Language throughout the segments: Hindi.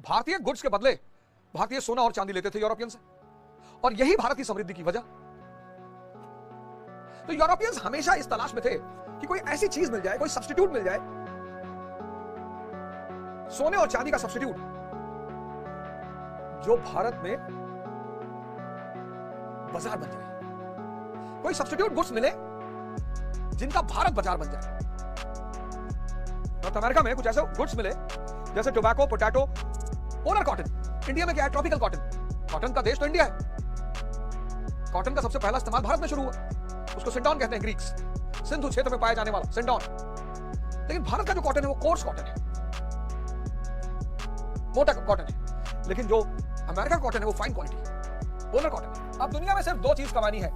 भारतीय गुड्स के बदले भारतीय सोना और चांदी लेते थे यूरोपियन से, और यही भारत की समृद्धि की वजह। तो यूरोपियंस हमेशा इस तलाश में थे कि कोई ऐसी चीज मिल जाए, कोई सब्स्टिट्यूट मिल जाए, सोने और चांदी का सब्स्टिट्यूट, जो भारत में बाजार बन जाए। कोई सब्स्टिट्यूट गुड्स मिले जिनका भारत बाजार बन जाए। नॉर्थ अमेरिका में कुछ ऐसे गुड्स मिले जैसे tobacco, potato, polar cotton. India में क्या है? Tropical cotton. कॉटन का देश तो इंडिया है। कॉटन का सबसे पहला इस्तेमाल भारत में शुरू हुआ, उसको सिंडॉन कहते हैं, ग्रीक्स, सिंधु क्षेत्र में पाया जाने वाला सिंडॉन। लेकिन भारत का जो कॉटन है वो कोर्स कॉटन है, मोटा कॉटन है। लेकिन जो अमेरिका कॉटन है वो फाइन क्वालिटी, पोलर कॉटन है। अब दुनिया में सिर्फ दो चीज कमानी है,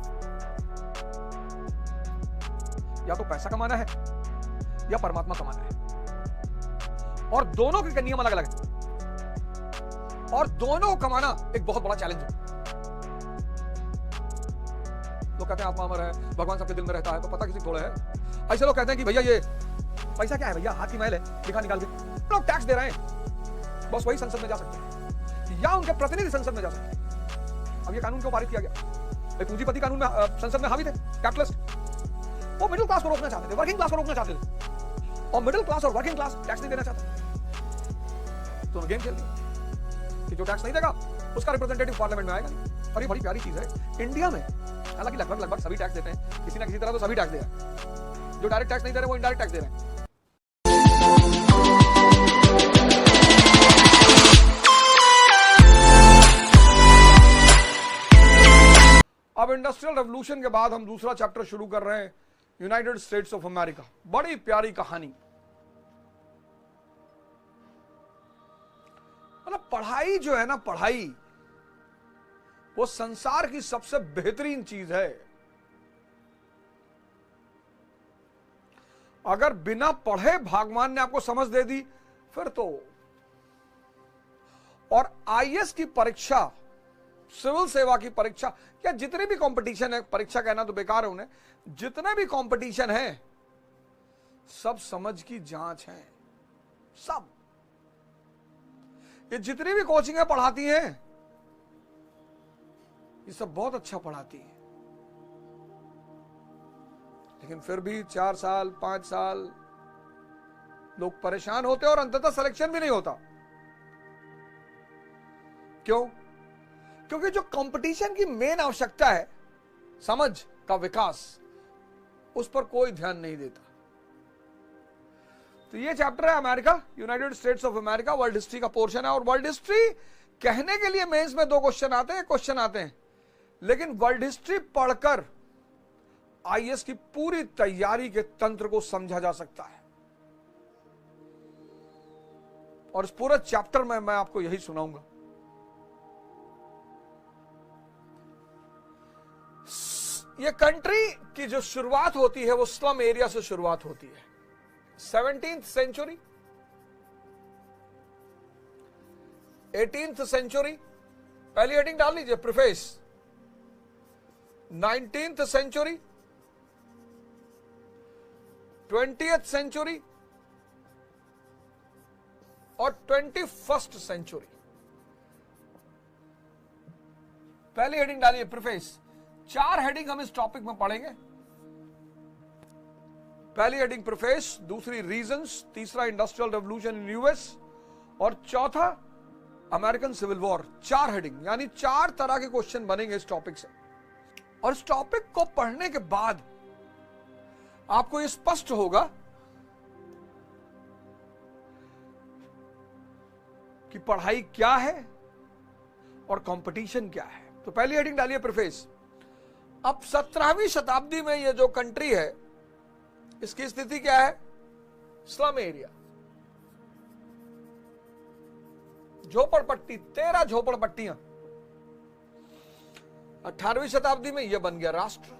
या तो पैसा कमाना है या परमात्मा कमाना है, और दोनों के नियम अलग अलग है, और दोनों को कमाना एक बहुत बड़ा चैलेंज है। लोग कहते हैं आत्मा अमर है, भगवान सबके दिल में रहता है, तो पता किसी थोड़ा है। ऐसे लोग कहते हैं कि भैया ये पैसा क्या है भैया, हाथ की मैल है, लिखा निकाल के लोग टैक्स दे रहे हैं, बस वही संसद में जा सकते हैं या उनके प्रतिनिधि संसद में जा सकते हैं। अब ये कानून क्यों पारित किया गया? पूंजीपति कानून में संसद में हावी थे, कैपिटलिस्ट, वो मिडिल क्लास को रोकना चाहते थे, वर्किंग क्लास को रोकना चाहते थे, और मिडिल क्लास और वर्किंग क्लास टैक्स नहीं देना चाहते। तो गेम खेल लिया कि जो टैक्स नहीं देगा उसका रिप्रेजेंटेटिव पार्लियामेंट में आएगा नहीं। और ये बड़ी प्यारी चीज है इंडिया में, हालांकि लगभग सभी टैक्स देते हैं, किसी ना किसी तरह तो सभी टैक्स दे रहे हैं। जो डायरेक्ट टैक्स नहीं दे रहे वो इनडायरेक्ट टैक्स दे रहे हैं। अब इंडस्ट्रियल रेवोल्यूशन के बाद हम दूसरा चैप्टर शुरू कर रहे हैं, यूनाइटेड स्टेट्स ऑफ अमेरिका। बड़ी प्यारी कहानी। मतलब पढ़ाई जो है ना, पढ़ाई वो संसार की सबसे बेहतरीन चीज है। अगर बिना पढ़े भगवान ने आपको समझ दे दी फिर तो। और आईएएस की परीक्षा, सिविल सेवा की परीक्षा, या जितने भी कंपटीशन है, परीक्षा कहना तो बेकार है उन्हें, जितने भी कंपटीशन है सब समझ की जांच है। सब ये जितनी भी कोचिंगें पढ़ाती हैं ये सब बहुत अच्छा पढ़ाती है, लेकिन फिर भी 4 साल 5 साल लोग परेशान होते हैं और अंततः सिलेक्शन भी नहीं होता। क्यों? क्योंकि जो कंपटीशन की मेन आवश्यकता है, समझ का विकास, उस पर कोई ध्यान नहीं देता। तो ये चैप्टर है America, United states of America, world history का पोर्शन है। और वर्ल्ड हिस्ट्री कहने के लिए मेंस में 2 क्वेश्चन आते हैं, लेकिन वर्ल्ड हिस्ट्री पढ़कर आईएएस की पूरी तैयारी के तंत्र को समझा जा सकता है। और इस पूरे चैप्टर में मैं आपको यही सुनाऊंगा। ये कंट्री की जो शुरुआत होती है वो स्लम एरिया से शुरुआत होती है। 17th सेंचुरी, 18th सेंचुरी, पहली हेडिंग डाल लीजिए, preface. 19th century, 20th century और 21st सेंचुरी। पहली हेडिंग डालिए, प्रीफेस। 4 हेडिंग हम इस टॉपिक में पढ़ेंगे। पहली हेडिंग प्रीफेस, दूसरी रीजंस, तीसरा इंडस्ट्रियल रेवोल्यूशन इन यूएस, और चौथा अमेरिकन सिविल वॉर। 4 हेडिंग, यानी 4 तरह के क्वेश्चन बनेंगे इस टॉपिक से। और इस टॉपिक को पढ़ने के बाद आपको यह स्पष्ट होगा कि पढ़ाई क्या है और कंपटीशन क्या है। तो पहली हेडिंग डालिए, प्रीफेस। अब 17वीं शताब्दी में यह जो कंट्री है इसकी स्थिति क्या है? Slum area, झोपड़पट्टी, 13 झोपड़पट्टियां। 18वीं शताब्दी में यह बन गया राष्ट्र।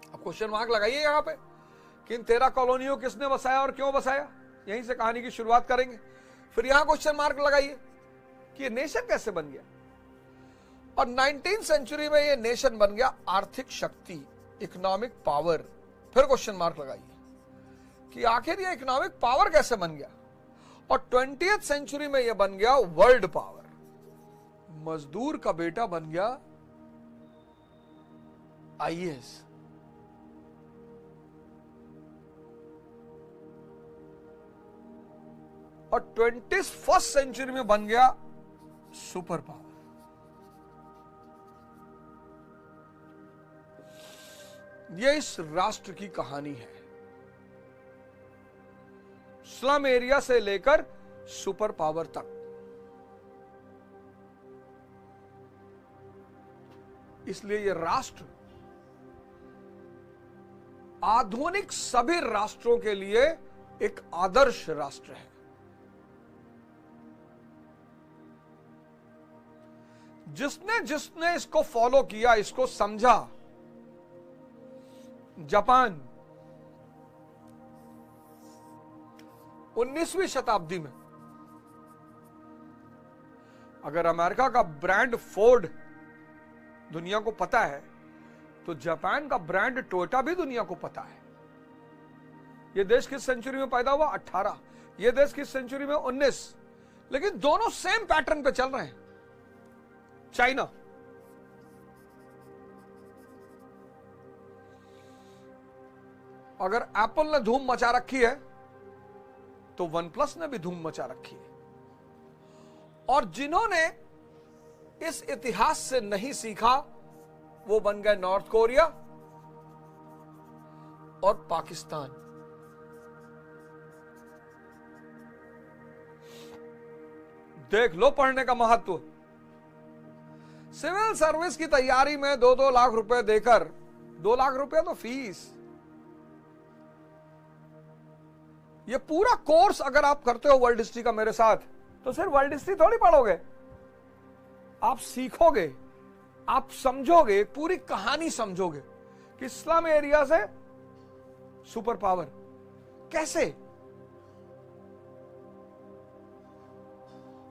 अब क्वेश्चन मार्क लगाइए यहां पे कि इन 13 कॉलोनियों किसने बसाया और क्यों बसाया। यहीं से कहानी की शुरुआत करेंगे। फिर यहां क्वेश्चन मार्क लगाइए कि ये नेशन कैसे बन गया। और 19th सेंचुरी में ये नेशन बन गया आर्थिक शक्ति, इकोनॉमिक पावर। फिर क्वेश्चन मार्क लगाइए कि आखिर ये इकोनॉमिक पावर कैसे बन गया। और 20th सेंचुरी में यह बन गया वर्ल्ड पावर। मजदूर का बेटा बन गया आईएएस। और 21st सेंचुरी में बन गया सुपर पावर। यह इस राष्ट्र की कहानी है, स्लम एरिया से लेकर सुपर पावर तक। इसलिए यह राष्ट्र आधुनिक सभी राष्ट्रों के लिए एक आदर्श राष्ट्र है। जिसने जिसने इसको फॉलो किया, इसको समझा, जापान 19वीं शताब्दी में अगर अमेरिका का ब्रांड फोर्ड दुनिया को पता है, तो जापान का ब्रांड टोयोटा भी दुनिया को पता है। यह देश किस सेंचुरी में पैदा हुआ? 18। यह देश किस सेंचुरी में? 19। लेकिन दोनों सेम पैटर्न पे चल रहे हैं। चाइना, अगर एप्पल ने धूम मचा रखी है तो वन प्लस ने भी धूम मचा रखी है। और जिन्होंने इस इतिहास से नहीं सीखा वो बन गए नॉर्थ कोरिया और पाकिस्तान। देख लो पढ़ने का महत्व। सिविल सर्विस की तैयारी में 2-2 लाख रुपए देकर, 2 लाख रुपए तो फीस, ये पूरा कोर्स अगर आप करते हो वर्ल्ड हिस्ट्री का मेरे साथ, तो सिर्फ वर्ल्ड हिस्ट्री थोड़ी पढ़ोगे, आप सीखोगे, आप समझोगे, पूरी कहानी समझोगे कि इस्लाम एरिया से सुपर पावर कैसे।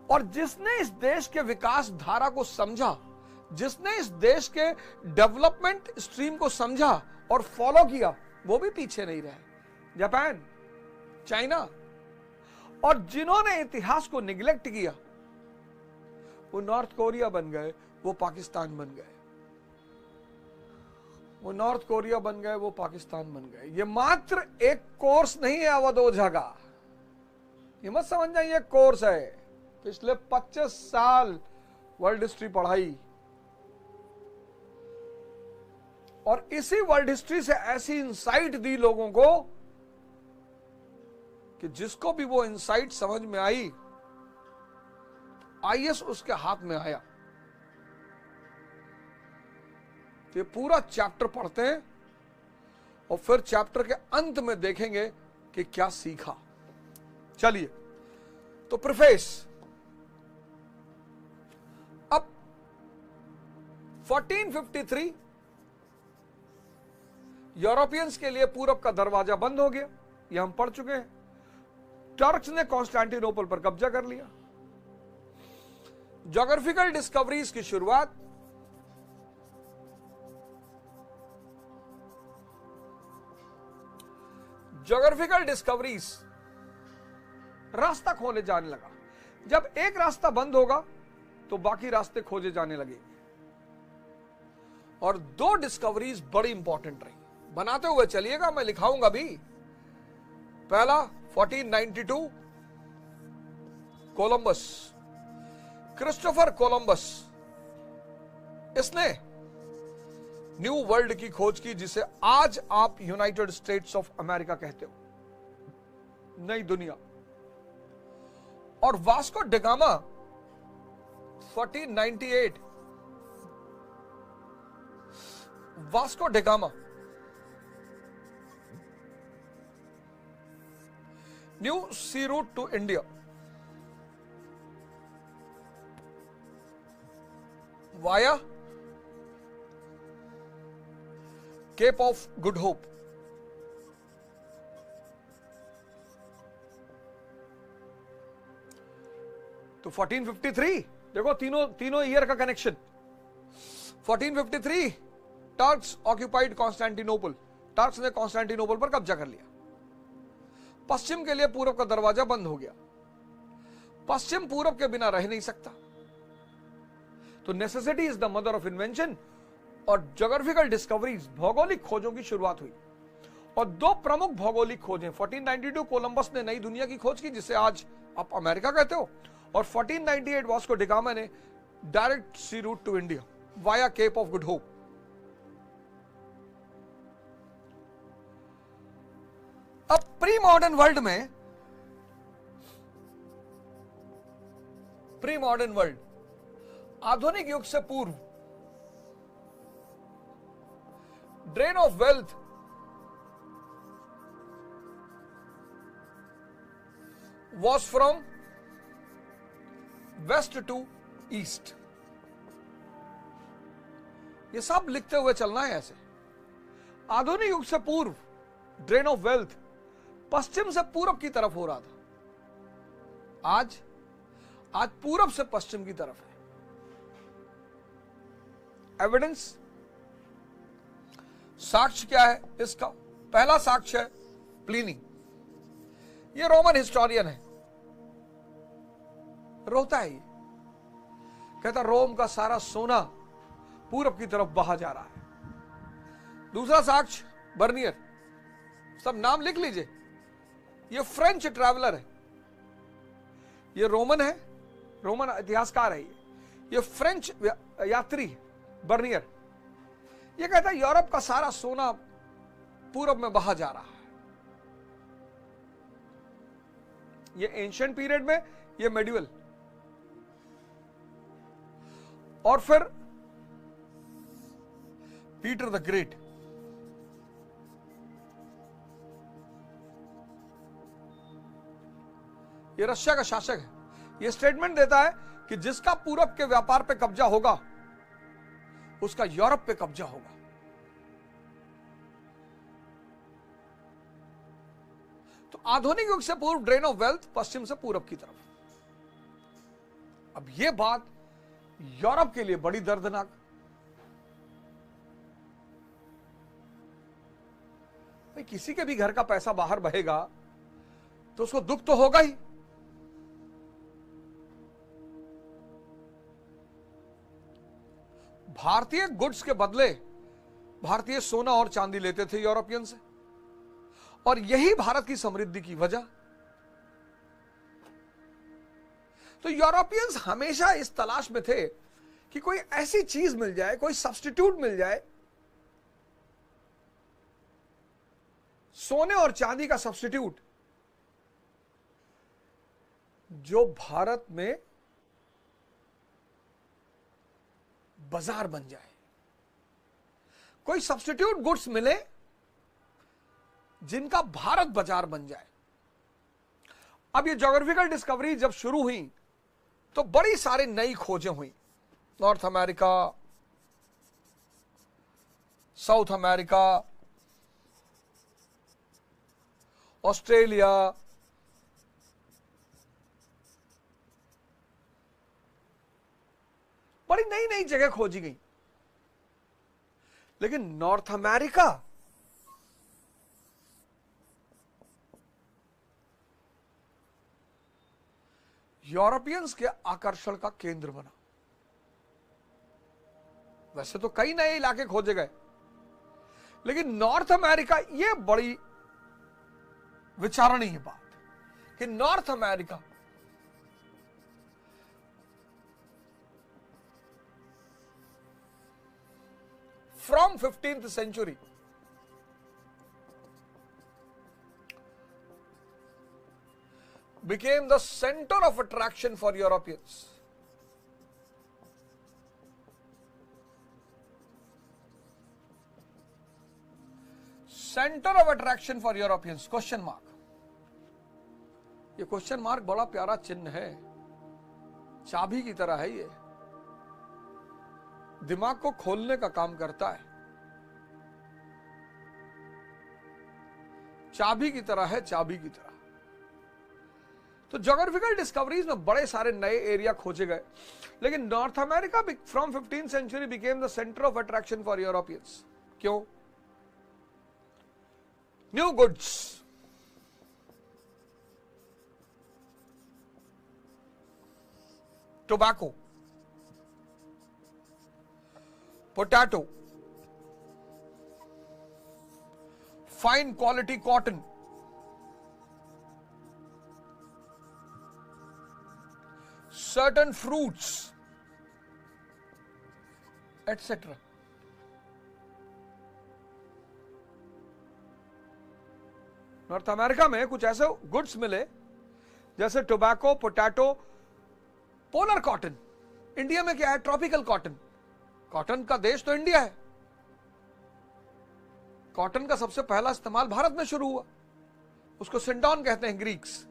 और जिसने इस देश के विकास धारा को समझा, जिसने इस देश के डेवलपमेंट स्ट्रीम को समझा और फॉलो किया, वो भी पीछे नहीं रहे। Japan, China. और जिन्होंने इतिहास को निगलेक्ट किया वो नॉर्थ कोरिया बन गए, वो पाकिस्तान बन गए। वो नॉर्थ कोरिया बन गए, वो पाकिस्तान बन गए। ये मात्र एक कोर्स नहीं है अवध ओझा का, ये मत समझ जाइए कोर्स है। पिछले 25 साल वर्ल्ड हिस्ट्री पढ़ाई, और इसी वर्ल्ड हिस्ट्री से ऐसी इंसाइट दी लोगों को कि जिसको भी वो इंसाइट समझ में आई, आईएएस उसके हाथ में आया। तो ये पूरा चैप्टर पढ़ते हैं और फिर चैप्टर के अंत में देखेंगे कि क्या सीखा। चलिए, तो प्रीफेस। अब 1453 यूरोपियंस के लिए पूरब का दरवाजा बंद हो गया, यह हम पढ़ चुके हैं। टर्क्स ने कॉन्स्टेंटिनोपल पर कब्जा कर लिया। ज्योग्राफिकल डिस्कवरीज की शुरुआत, ज्योग्राफिकल डिस्कवरीज रास्ता खोले जाने लगा। जब एक रास्ता बंद होगा तो बाकी रास्ते खोजे जाने लगेंगे। और 2 डिस्कवरीज बड़ी इंपॉर्टेंट रही, बनाते हुए चलिएगा, मैं लिखाऊंगा भी। पहला 1492 कोलंबस, क्रिस्टोफर कोलंबस, इसने न्यू वर्ल्ड की खोज की, जिसे आज आप यूनाइटेड स्टेट्स ऑफ अमेरिका कहते हो, नई दुनिया। और Vasco da Gama 1498, Vasco da Gama new sea route to India, via Cape of Good Hope. तो 1453 देखो, तीनों ईयर का connection. 1453 Turks occupied Constantinople, Turks ने कॉन्स्टेंटिनोपल पर कब्जा कर लिया। पश्चिम के लिए पूरब का दरवाजा बंद हो गया। पश्चिम पूरब के बिना रह नहीं सकता। तो necessity is the mother of invention, और ज्योग्राफिकल डिस्कवरीज, भौगोलिक खोजों की शुरुआत हुई। और दो प्रमुख भौगोलिक खोजें, 1492 कोलंबस ने नई दुनिया की खोज की जिसे आज आप अमेरिका कहते हो, और 1498 वास्को डी गामा ने direct sea route to India via Cape of Good Hope. अब प्री मॉडर्न वर्ल्ड में, प्री मॉडर्न वर्ल्ड, आधुनिक युग से पूर्व, drain of wealth was from west to east। ये सब लिखते हुए चलना है ऐसे। आधुनिक युग से पूर्व ड्रेन ऑफ वेल्थ पश्चिम से पूरब की तरफ हो रहा था। आज पूरब से पश्चिम की तरफ है। एविडेंस, साक्ष्य क्या है इसका? पहला साक्ष्य है प्लिनी। ये रोमन हिस्टोरियन है, रोता है, ये कहता रोम का सारा सोना पूरब की तरफ बहा जा रहा है। दूसरा साक्ष्य बर्नियर, सब नाम लिख लीजिए, ये फ्रेंच ट्रैवलर है, ये रोमन है, रोमन इतिहासकार है, ये फ्रेंच यात्री है बर्नियर। ये कहता है यूरोप का सारा सोना पूरब में बहा जा रहा है। ये एंशिएंट पीरियड में, ये मेडिवल। और फिर पीटर द ग्रेट, ये रशिया का शासक है, ये स्टेटमेंट देता है कि जिसका पूरब के व्यापार पे कब्जा होगा उसका यूरोप पे कब्जा होगा। तो आधुनिक युग से पूर्व ड्रेन ऑफ वेल्थ पश्चिम से पूरब की तरफ। अब यह बात यूरोप के लिए बड़ी दर्दनाक। भाई किसी के भी घर का पैसा बाहर बहेगा तो उसको दुख तो होगा ही। भारतीय गुड्स के बदले भारतीय सोना और चांदी लेते थे यूरोपियन से, और यही भारत की समृद्धि की वजह। तो यूरोपियंस हमेशा इस तलाश में थे कि कोई ऐसी चीज मिल जाए, कोई सब्स्टिट्यूट मिल जाए, सोने और चांदी का सब्स्टिट्यूट, जो भारत में बाजार बन जाए, कोई सब्स्टिट्यूट गुड्स मिले जिनका भारत बाजार बन जाए। अब ये ज्योग्राफिकल डिस्कवरी जब शुरू हुई तो बड़ी सारी नई खोजें हुई। North America, south America, Australia, बड़ी नई नई जगह खोजी गई। लेकिन नॉर्थ अमेरिका यूरोपियंस के आकर्षण का केंद्र बना। वैसे तो कई नए इलाके खोजे गए, लेकिन नॉर्थ अमेरिका, यह बड़ी विचारणीय बात कि north America from 15th century became the center of attraction for Europeans. Center of attraction for Europeans, question mark। ये क्वेश्चन मार्क बड़ा प्यारा चिन्ह है, चाबी की तरह है। ये दिमाग को खोलने का काम करता है, चाबी की तरह है, चाबी की तरह। तो ज्योग्राफिकल डिस्कवरीज में बड़े सारे नए एरिया खोजे गए, लेकिन North America from 15th century became the centre of attraction for Europeans. क्यों? New goods, tobacco, potato, fine quality cotton, certain fruits, etc. North America में कुछ ऐसे गुड्स मिले जैसे tobacco, potato, polar cotton. India में क्या है? Tropical cotton. कॉटन का देश तो इंडिया है। कॉटन का सबसे पहला इस्तेमाल भारत में शुरू हुआ। उसको सिंडॉन कहते हैं ग्रीक्स,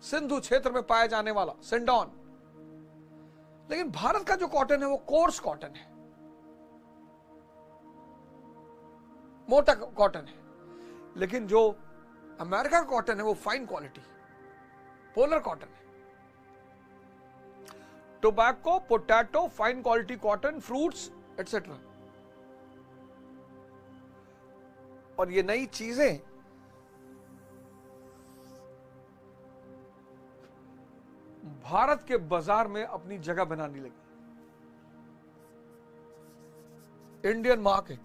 सिंधु क्षेत्र में पाया जाने वाला सिंडॉन। लेकिन भारत का जो कॉटन है वो कोर्स कॉटन है, मोटा कॉटन है। लेकिन जो अमेरिका का कॉटन है वो फाइन क्वालिटी पोलर कॉटन है। Tobacco, potato, fine quality cotton, fruits etcetera. और ये नई चीजें भारत के बाजार में अपनी जगह बनाने लगी। Indian market,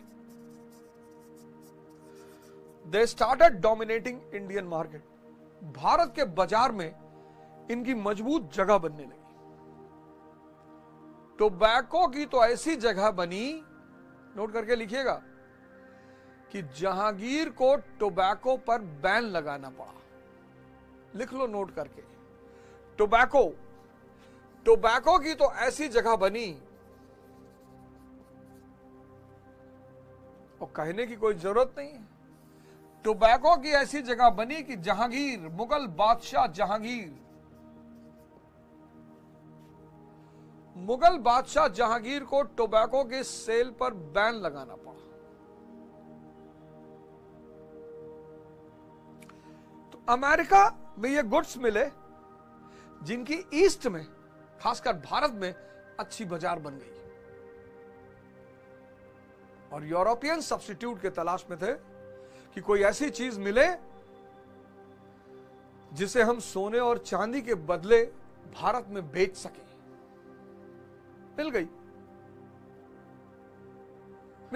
they started dominating Indian market. Bharat के बाजार में इनकी मजबूत जगह बनने लगी। टोबैको की तो ऐसी जगह बनी, नोट करके लिखिएगा, कि जहांगीर को टोबैको पर बैन लगाना पड़ा। लिख लो नोट करके। टोबैको की तो ऐसी जगह बनी, और कहने की कोई जरूरत नहीं है। टोबैको की ऐसी जगह बनी कि जहांगीर, मुगल बादशाह जहांगीर को टोबैको के सेल पर बैन लगाना पड़ा। तो अमेरिका में ये गुड्स मिले जिनकी ईस्ट में, खासकर भारत में, अच्छी बाजार बन गई। और यूरोपियन सब्स्टिट्यूट के तलाश में थे कि कोई ऐसी चीज मिले जिसे हम सोने और चांदी के बदले भारत में बेच सकें। मिल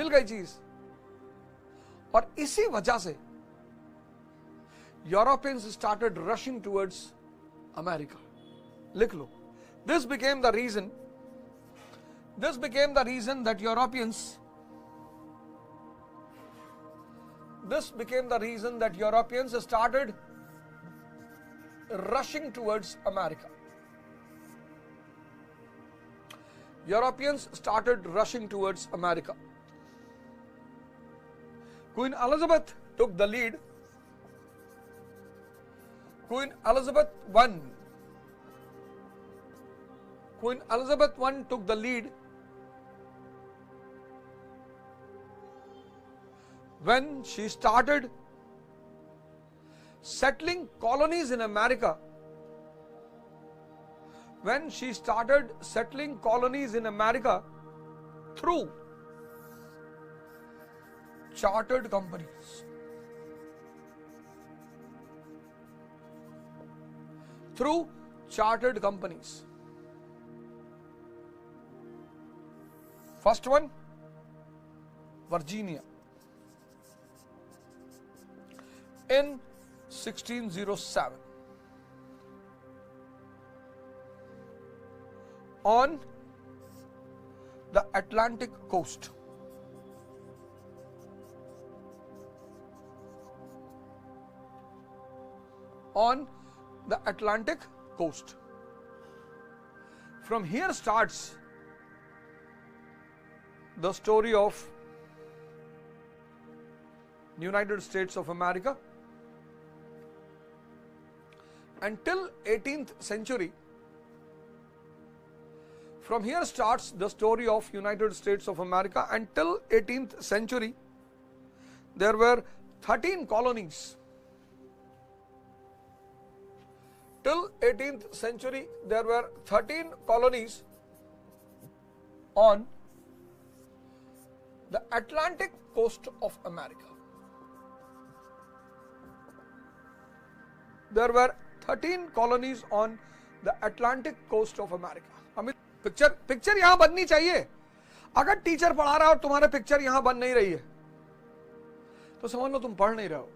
गई चीज। और इसी वजह से Europeans started rushing towards America. लिख लो, this became the reason that Europeans started rushing towards America. Europeans started rushing towards America. Queen Elizabeth took the lead. Queen Elizabeth I took the lead when she started settling colonies in America. Through chartered companies. First one, Virginia, in 1607, on the Atlantic coast. From here starts the story of United States of America. Until 18th century, from here starts the story of United States of America. Until 18th century, there were 13 colonies. Till 18th century, there were 13 colonies on the Atlantic coast of America. There were 13 colonies on the Atlantic coast of America. Amit, picture यहां बननी चाहिए। अगर टीचर पढ़ा रहा है और तुम्हारे पिक्चर यहां बन नहीं रही है तो समझ लो तुम पढ़ नहीं रहे हो।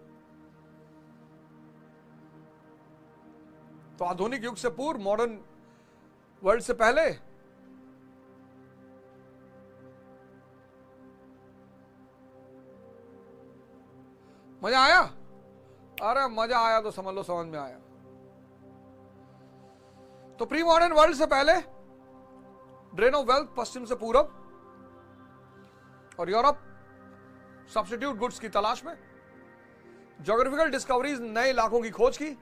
तो आधुनिक युग से पूर्व, मॉडर्न वर्ल्ड से पहले मजा आया? अरे मजा आया तो समझ लो समझ में आया। तो प्री मॉडर्न वर्ल्ड से पहले ड्रेन ऑफ वेल्थ पश्चिम से पूरब, और यूरोप सब्स्टिट्यूट गुड्स की तलाश में, ज्योग्राफिकल डिस्कवरीज, नए इलाकों की खोज की,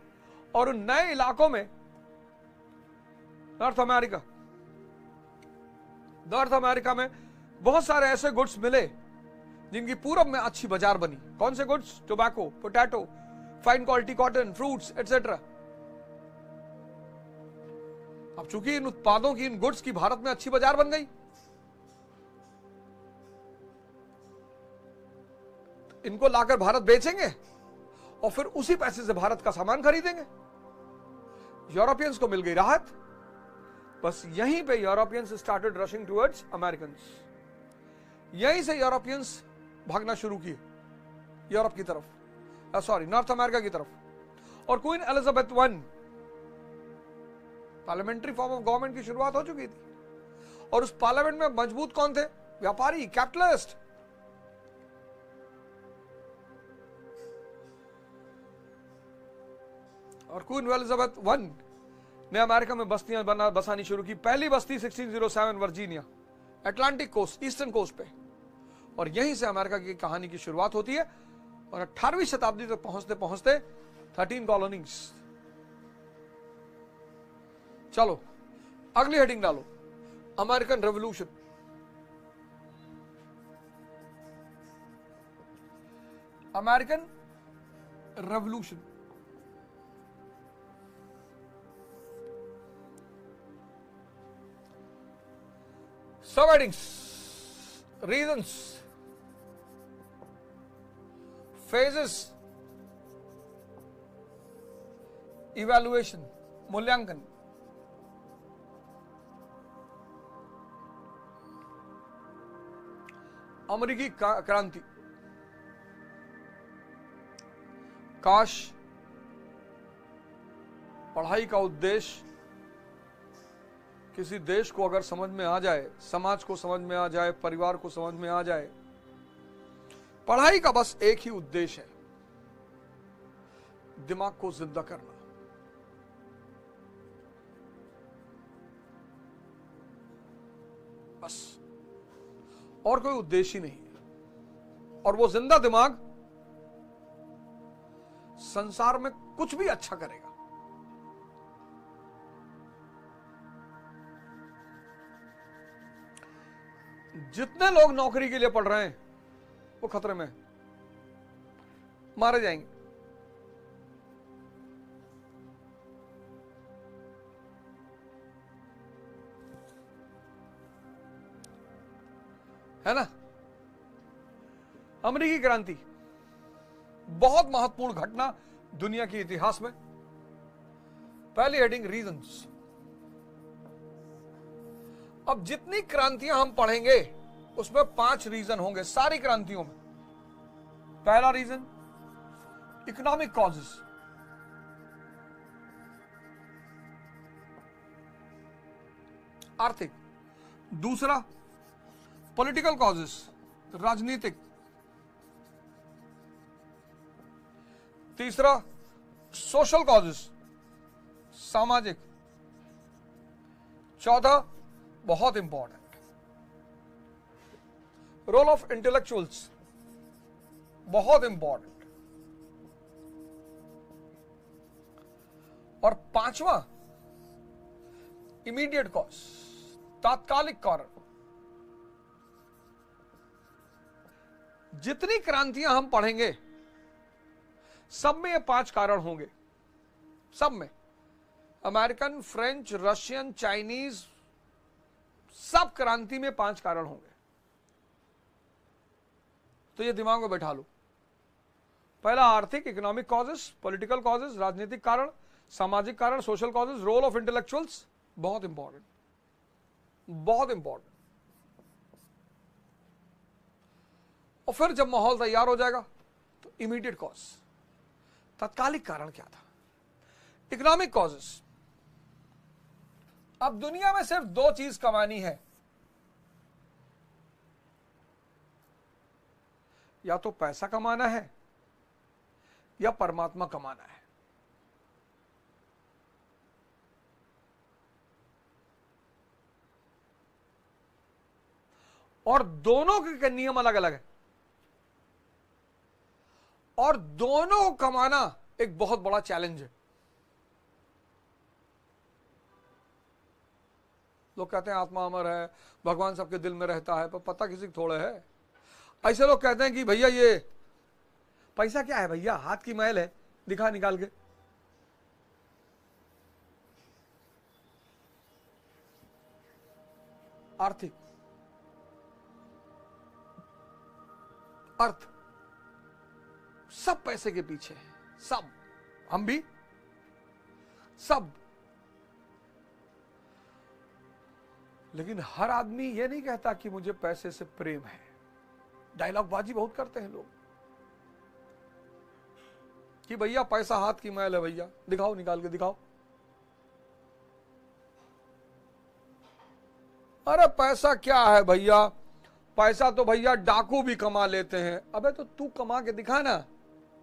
और उन नए इलाकों में नॉर्थ अमेरिका में बहुत सारे ऐसे गुड्स मिले जिनकी पूरब में अच्छी बाजार बनी। कौन से goods? Tobacco, potato, fine quality cotton, fruits etcetera. अब चूंकि इन उत्पादों की, इन गुड्स की भारत में अच्छी बाजार बन गई, इनको लाकर भारत बेचेंगे और फिर उसी पैसे से भारत का सामान खरीदेंगे। यूरोपियंस को मिल गई राहत। बस यहीं पे Europeans started rushing towards Americans. यहीं से यूरोपियंस भागना शुरू किए यूरोप की तरफ, नॉर्थ अमेरिका की तरफ। और queen Elizabeth I, parliamentary form of government की शुरुआत हो चुकी थी, और उस पार्लियामेंट में मजबूत कौन थे? व्यापारी, कैपिटलिस्ट। और क्वीन एलिजाबेथ I ने अमेरिका में बस्तियां बसानी शुरू की। पहली बस्ती 1607 Virginia, Atlantic coast, eastern coast पे, और यहीं से अमेरिका की कहानी की शुरुआत होती है। और 18वीं शताब्दी तक पहुंचते पहुंचते 13 कॉलोनीज। चलो अगली हेडिंग डालो, अमेरिकन रेवोल्यूशन। American revolution. सब हेडिंग्स, रीजंस, फेजेस, इवैल्यूएशन, मूल्यांकन। अमेरिकी क्रांति। काश पढ़ाई का उद्देश्य किसी देश को अगर समझ में आ जाए, समाज को समझ में आ जाए, परिवार को समझ में आ जाए। पढ़ाई का बस एक ही उद्देश्य है, दिमाग को जिंदा करना। बस, और कोई उद्देश्य ही नहीं है। और वो जिंदा दिमाग संसार में कुछ भी अच्छा करेगा। जितने लोग नौकरी के लिए पढ़ रहे हैं वो खतरे में, मारे जाएंगे। है ना? अमेरिकी क्रांति बहुत महत्वपूर्ण घटना दुनिया के इतिहास में। पहली हेडिंग, रीजंस। अब जितनी क्रांतियां हम पढ़ेंगे उसमें 5 रीजन होंगे सारी क्रांतियों में। पहला रीजन, इकोनॉमिक कॉजेस। आर्थिक। दूसरा, पॉलिटिकल कॉजेस, राजनीतिक। तीसरा, सोशल कॉजेस, सामाजिक। चौथा, बहुत इंपॉर्टेंट, रोल ऑफ इंटेलेक्चुअल्स, बहुत इंपॉर्टेंट। और पांचवा, इमीडिएट कॉज, तात्कालिक कारण। जितनी क्रांतियां हम पढ़ेंगे सब में ये 5 कारण होंगे, सब में। अमेरिकन, फ्रेंच, रशियन, चाइनीज, सब क्रांति में 5 कारण होंगे। तो ये दिमाग में बैठा लो। पहला, आर्थिक, इकोनॉमिक कॉजेस, पॉलिटिकल कॉजेस, राजनीतिक कारण, सामाजिक कारण, social causes, role of intellectuals, बहुत इंपॉर्टेंट। बहुत इंपॉर्टेंट। और फिर जब माहौल तैयार हो जाएगा तो इमीडिएट कॉज, तात्कालिक कारण क्या था? Economic causes. अब दुनिया में सिर्फ दो चीज कमानी है, या तो पैसा कमाना है या परमात्मा कमाना है। और दोनों के नियम अलग अलग है, और दोनों को कमाना एक बहुत बड़ा चैलेंज है। लोग कहते हैं आत्मा अमर है, भगवान सबके दिल में रहता है, पर पता किसी को थोड़े है। ऐसे लोग कहते हैं कि भैया ये पैसा क्या है भैया, हाथ की मैल है, दिखा निकाल के। आर्थिक अर्थ सब पैसे के पीछे है, सब, हम भी, सब। लेकिन हर आदमी ये नहीं कहता कि मुझे पैसे से प्रेम है। डायलॉग बाजी बहुत करते हैं लोग कि भैया पैसा हाथ की मैल है, भैया दिखाओ, निकाल के दिखाओ। अरे पैसा क्या है भैया, पैसा तो भैया डाकू भी कमा लेते हैं। अबे तो तू कमा के दिखा ना,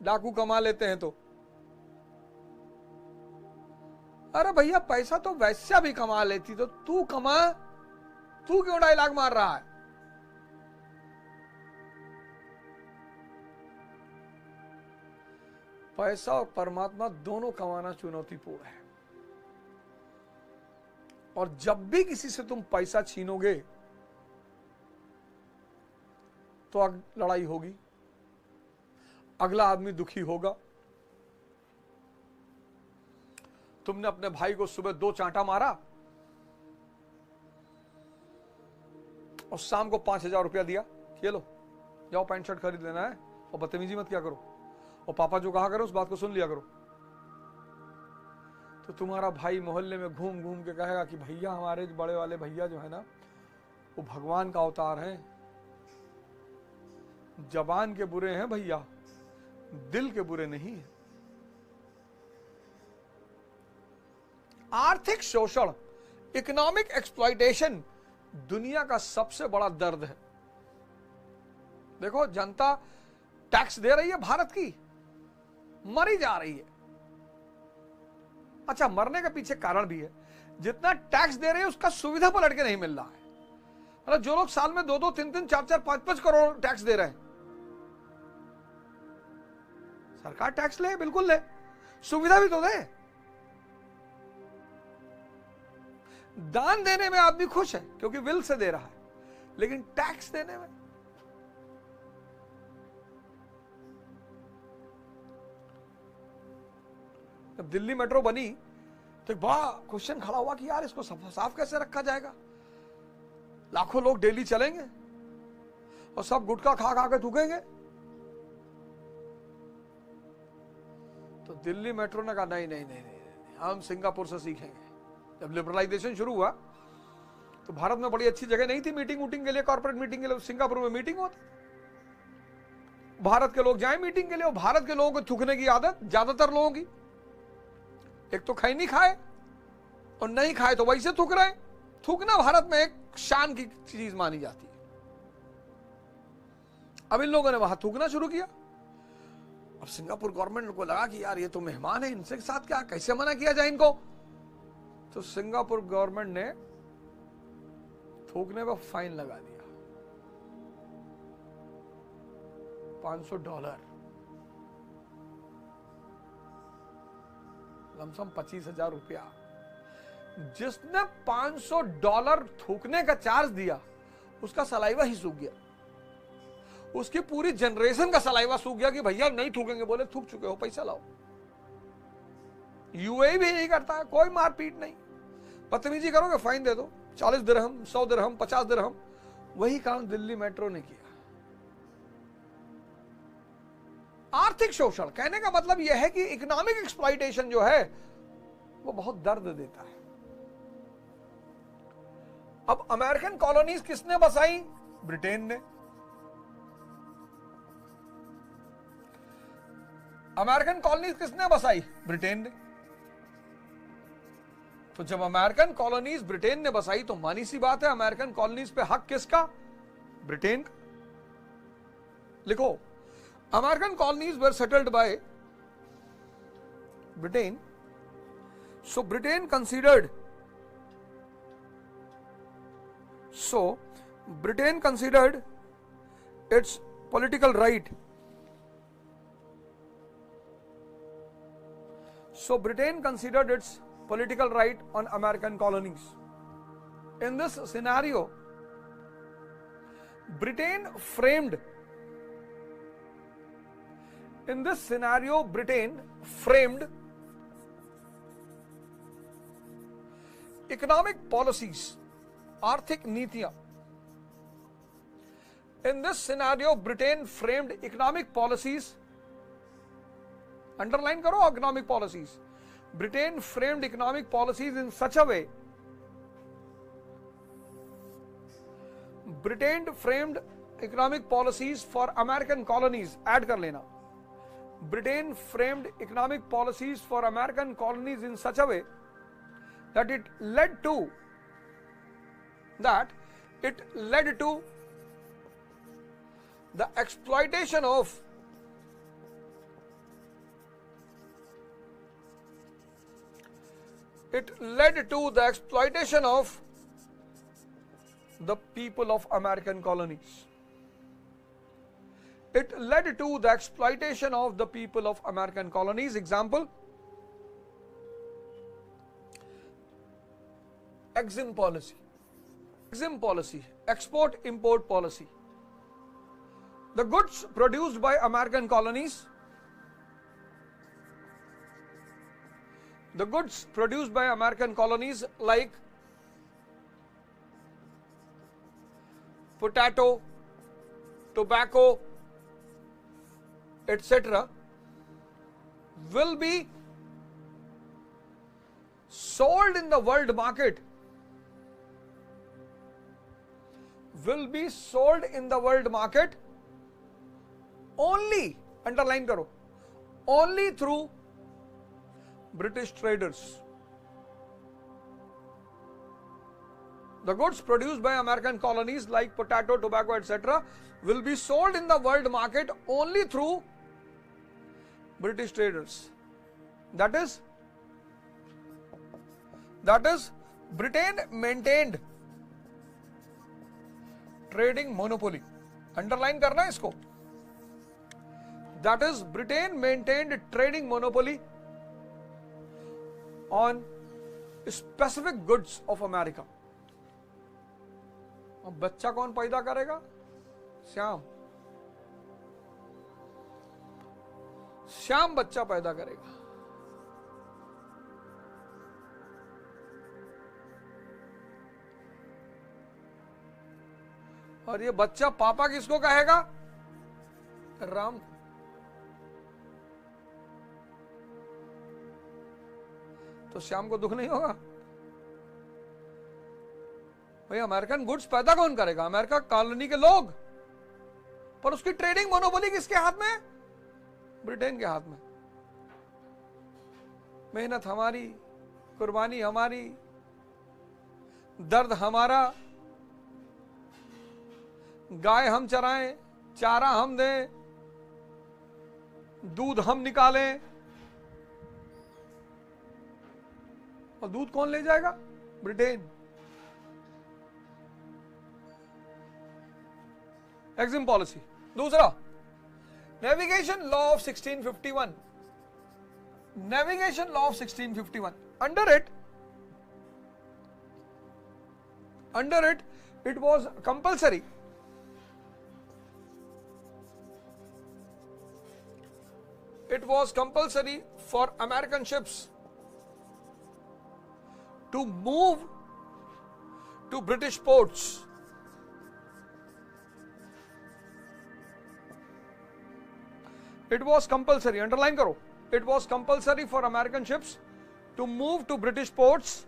डाकू कमा लेते हैं तो। अरे भैया पैसा तो वैश्या भी कमा लेती, तो तू कमा, तू क्यों डायलॉग मार रहा है? पैसा और परमात्मा दोनों कमाना चुनौतीपूर्ण है, और जब भी किसी से तुम पैसा छीनोगे तो लड़ाई होगी, अगला आदमी दुखी होगा। तुमने अपने भाई को सुबह 2 चांटा मारा और शाम को 5,000 रुपया दिया, ये लो जाओ पैंट शर्ट खरीद लेना है, और बदतमीजी मत क्या करो, और पापा जो कहा करो उस बात को सुन लिया करो। तो तुम्हारा भाई मोहल्ले में घूम घूम के कहेगा कि भैया हमारे बड़े वाले भैया जो है ना, वो भगवान का अवतार हैं, जबान के बुरे हैं भैया, दिल के बुरे नहीं है। आर्थिक शोषण, इकोनॉमिक एक्सप्लॉइटेशन दुनिया का सबसे बड़ा दर्द है। देखो जनता टैक्स दे रही है भारत की, मरी जा रही है। अच्छा, मरने के पीछे कारण भी है, जितना टैक्स दे रहे हैं उसका सुविधा पर लड़के नहीं मिल रहा है। मतलब जो लोग साल में 2-2, 3-3, 4-4, 5-5 करोड़ टैक्स दे रहे हैं, सरकार टैक्स ले, बिल्कुल ले, सुविधा भी तो दे। दान देने में आदमी खुश है क्योंकि विल से दे रहा है, लेकिन टैक्स देने में जब दिल्ली मेट्रो बनी तो एक बड़ा क्वेश्चन खड़ा हुआ कि यार इसको साफ कैसे रखा जाएगा। लाखों लोग डेली चलेंगे और सब गुटखा खा खा के थूकेंगे। तो दिल्ली मेट्रो ने कहा नहीं नहीं नहीं नहीं, हम सिंगापुर से सीखेंगे। जब लिबरलाइजेशन शुरू हुआ तो भारत में बड़ी अच्छी जगह नहीं थी मीटिंग वूटिंग के लिए, कॉर्पोरेट मीटिंग के लिए, सिंगापुर में मीटिंग होती। भारत के लोग जाएं मीटिंग के लिए, और भारत के लोगों को थूकने की आदत ज्यादातर लोगों की, एक तो खाई नहीं खाए और नहीं खाए तो वैसे थूक रहे। थूकना भारत में एक शान की चीज मानी जाती है। अब इन लोगों ने वहां थूकना शुरू किया। अब सिंगापुर गवर्नमेंट को लगा कि यार ये तो मेहमान है, इनसे साथ क्या, कैसे मना किया जाए इनको। तो सिंगापुर गवर्नमेंट ने थूकने पर फाइन लगा दिया $500, लमसम 25,000 रुपया। जिसने $500 थूकने का चार्ज दिया उसका सलाइवा ही सूख गया, उसकी पूरी जनरेशन का सलाइवा सूख गया कि भैया नहीं थूकेंगे। बोले थूक चुके हो, पैसा लाओ। यूएई भी यही करता है, कोई मारपीट नहीं, बदतमीजी करोगे फाइन दे दो, 40 दिरहम, 100 दिरहम, 50 दिरहम। वही काम दिल्ली मेट्रो ने किया। आर्थिक शोषण कहने का मतलब यह है कि इकोनॉमिक एक्सप्लॉइटेशन जो है वो बहुत दर्द देता है। अब अमेरिकन कॉलोनीज किसने बसाई? ब्रिटेन ने। अमेरिकन कॉलोनीज किसने बसाई? ब्रिटेन ने। तो जब अमेरिकन कॉलोनीज ब्रिटेन ने बसाई तो मानी सी बात है अमेरिकन कॉलोनीज पे हक किसका? ब्रिटेन का। लिखो, American colonies were settled bye Britain, so Britain considered its political right. So Britain considered its political right on American colonies. In this scenario, Britain framed economic policies, आर्थिक नीतियां. In this scenario, Britain framed economic policies. Underline करो economic policies. Britain framed economic policies in such a way. Britain framed economic policies for American colonies. Add कर लेना. Britain framed economic policies for American colonies in such a way that it led to the exploitation of the people of American colonies. It led to the exploitation of the people of American colonies. Example, EXIM policy. EXIM policy, export-import policy. The goods produced by American colonies, like potato, tobacco, etc., will be sold in the world market. Only, underline करो, only through British traders. The goods produced by American colonies like potato, tobacco, etc. will be sold in the world market only through British traders. That is Britain maintained trading monopoly. Underline करना है इसको. That is, Britain maintained trading monopoly on specific goods of America. अब बच्चा कौन पैदा करेगा? श्याम बच्चा पैदा करेगा. और ये बच्चा पापा किसको कहेगा? राम. तो श्याम को दुख नहीं होगा? भाई अमेरिकन गुड्स पैदा कौन करेगा? अमेरिका कॉलोनी के लोग. पर उसकी ट्रेडिंग मोनोपोली किसके हाथ में? ब्रिटेन के हाथ में. मेहनत हमारी, कुर्बानी हमारी, दर्द हमारा, गाय हम चराएं, चारा हम दें, दूध हम निकालें, और दूध कौन ले जाएगा? ब्रिटेन. EXIM policy. दूसरा, navigation law of 1651. Navigation law of 1651. Under it, it was compulsory for American ships to move to British ports. It was compulsory, underline करो. It was compulsory for American ships to move to British ports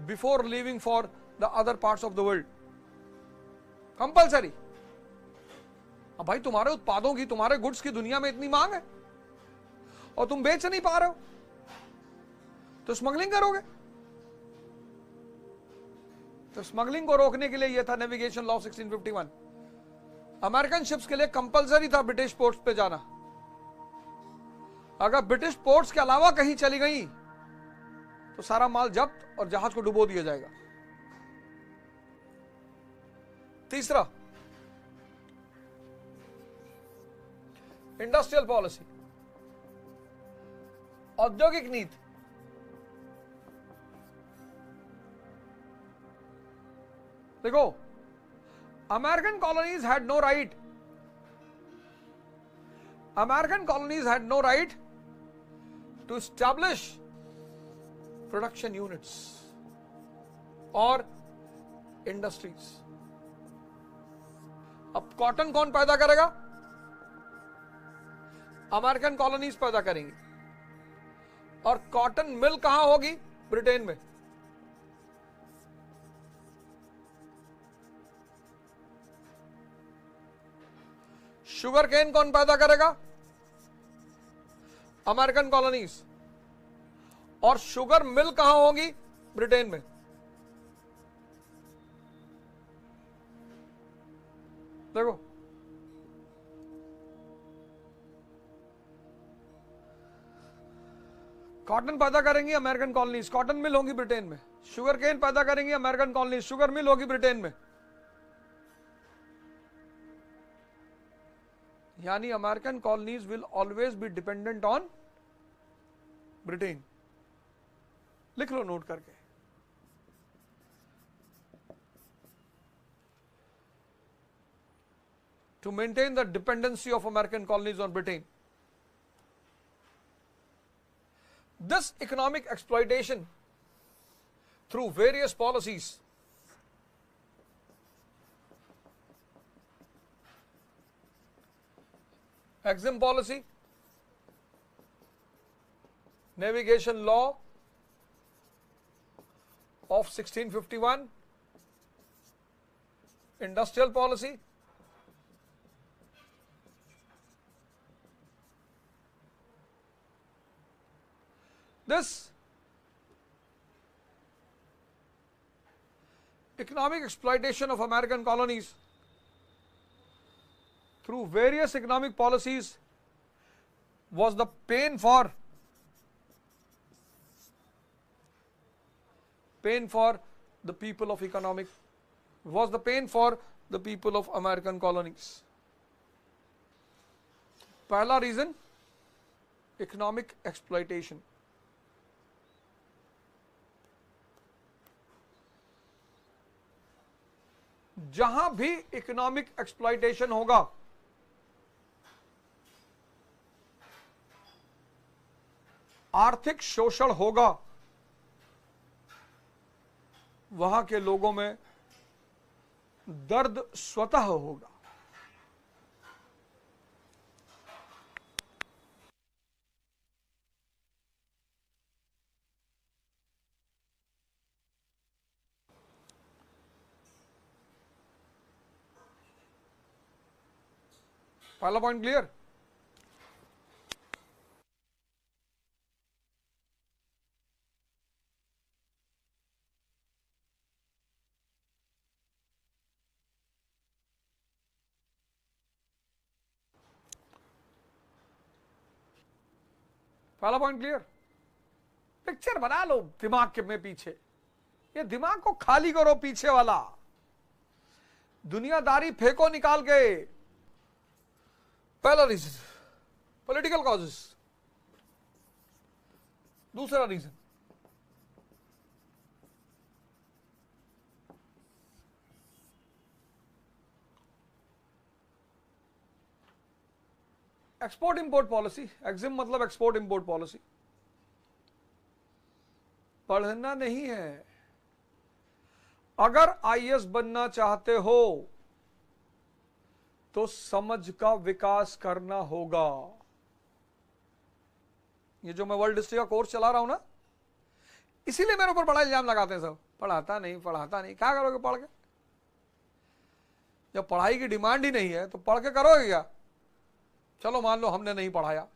before leaving for the other parts of the world. Compulsory. अब भाई तुम्हारे उत्पादों की, तुम्हारे गुड्स की दुनिया में इतनी मांग है और तुम बेच नहीं पा रहे हो, तो स्मगलिंग करोगे। तो स्मगलिंग को रोकने के लिए यह था नेविगेशन लॉ 1651। अमेरिकन शिप्स के लिए कंपलसरी था ब्रिटिश पोर्ट्स पे जाना। अगर ब्रिटिश पोर्ट्स के अलावा कहीं चली गई तो सारा माल जब्त और जहाज को डुबो दिया जाएगा। तीसरा, इंडस्ट्रियल पॉलिसी, औद्योगिक नीति। देखो, American colonies had no right, American colonies had no right to establish production units और इंडस्ट्रीज। अब कॉटन कौन पैदा करेगा? अमेरिकन कॉलोनीज पैदा करेंगी। और कॉटन मिल कहां होगी? ब्रिटेन में। शुगर केन कौन पैदा करेगा? American colonies. और शुगर मिल कहां होगी? ब्रिटेन में। देखो, कॉटन पैदा करेंगी अमेरिकन कॉलोनीज, कॉटन मिल होंगी ब्रिटेन में। शुगर केन पैदा करेंगी अमेरिकन कॉलोनीज, शुगर मिल होगी ब्रिटेन में। यानी American colonies will always be dependent on Britain. लिख लो नोट करके। To maintain the dependency of American colonies on Britain. This economic exploitation through various policies EXIM policy, navigation law of 1651, industrial policy, this economic exploitation of American colonies through various economic policies was the pain for the people of the people of American colonies. पहला रीजन इकोनॉमिक एक्सप्लॉयटेशन। जहां भी इकोनॉमिक एक्सप्लॉयटेशन होगा आर्थिक शोषण होगा, वहां के लोगों में दर्द स्वतः होगा। पहला पॉइंट क्लियर? पहला पॉइंट क्लियर? पिक्चर बना लो दिमाग के में पीछे, ये दिमाग को खाली करो पीछे वाला, दुनियादारी फेंको निकाल के। पहला रीजन पॉलिटिकल कॉजेस, दूसरा reason export import policy. Exim मतलब एक्सपोर्ट इंपोर्ट पॉलिसी। पढ़ना नहीं है। अगर आईएएस बनना चाहते हो तो समझ का विकास करना होगा। ये जो मैं वर्ल्ड हिस्ट्री का कोर्स चला रहा हूं ना, इसीलिए मेरे ऊपर बड़ा इल्जाम लगाते हैं सब पढ़ाता नहीं, क्या करोगे पढ़ के? जब पढ़ाई की डिमांड ही नहीं है तो पढ़ के करोगे क्या? चलो मान लो हमने नहीं पढ़ाया,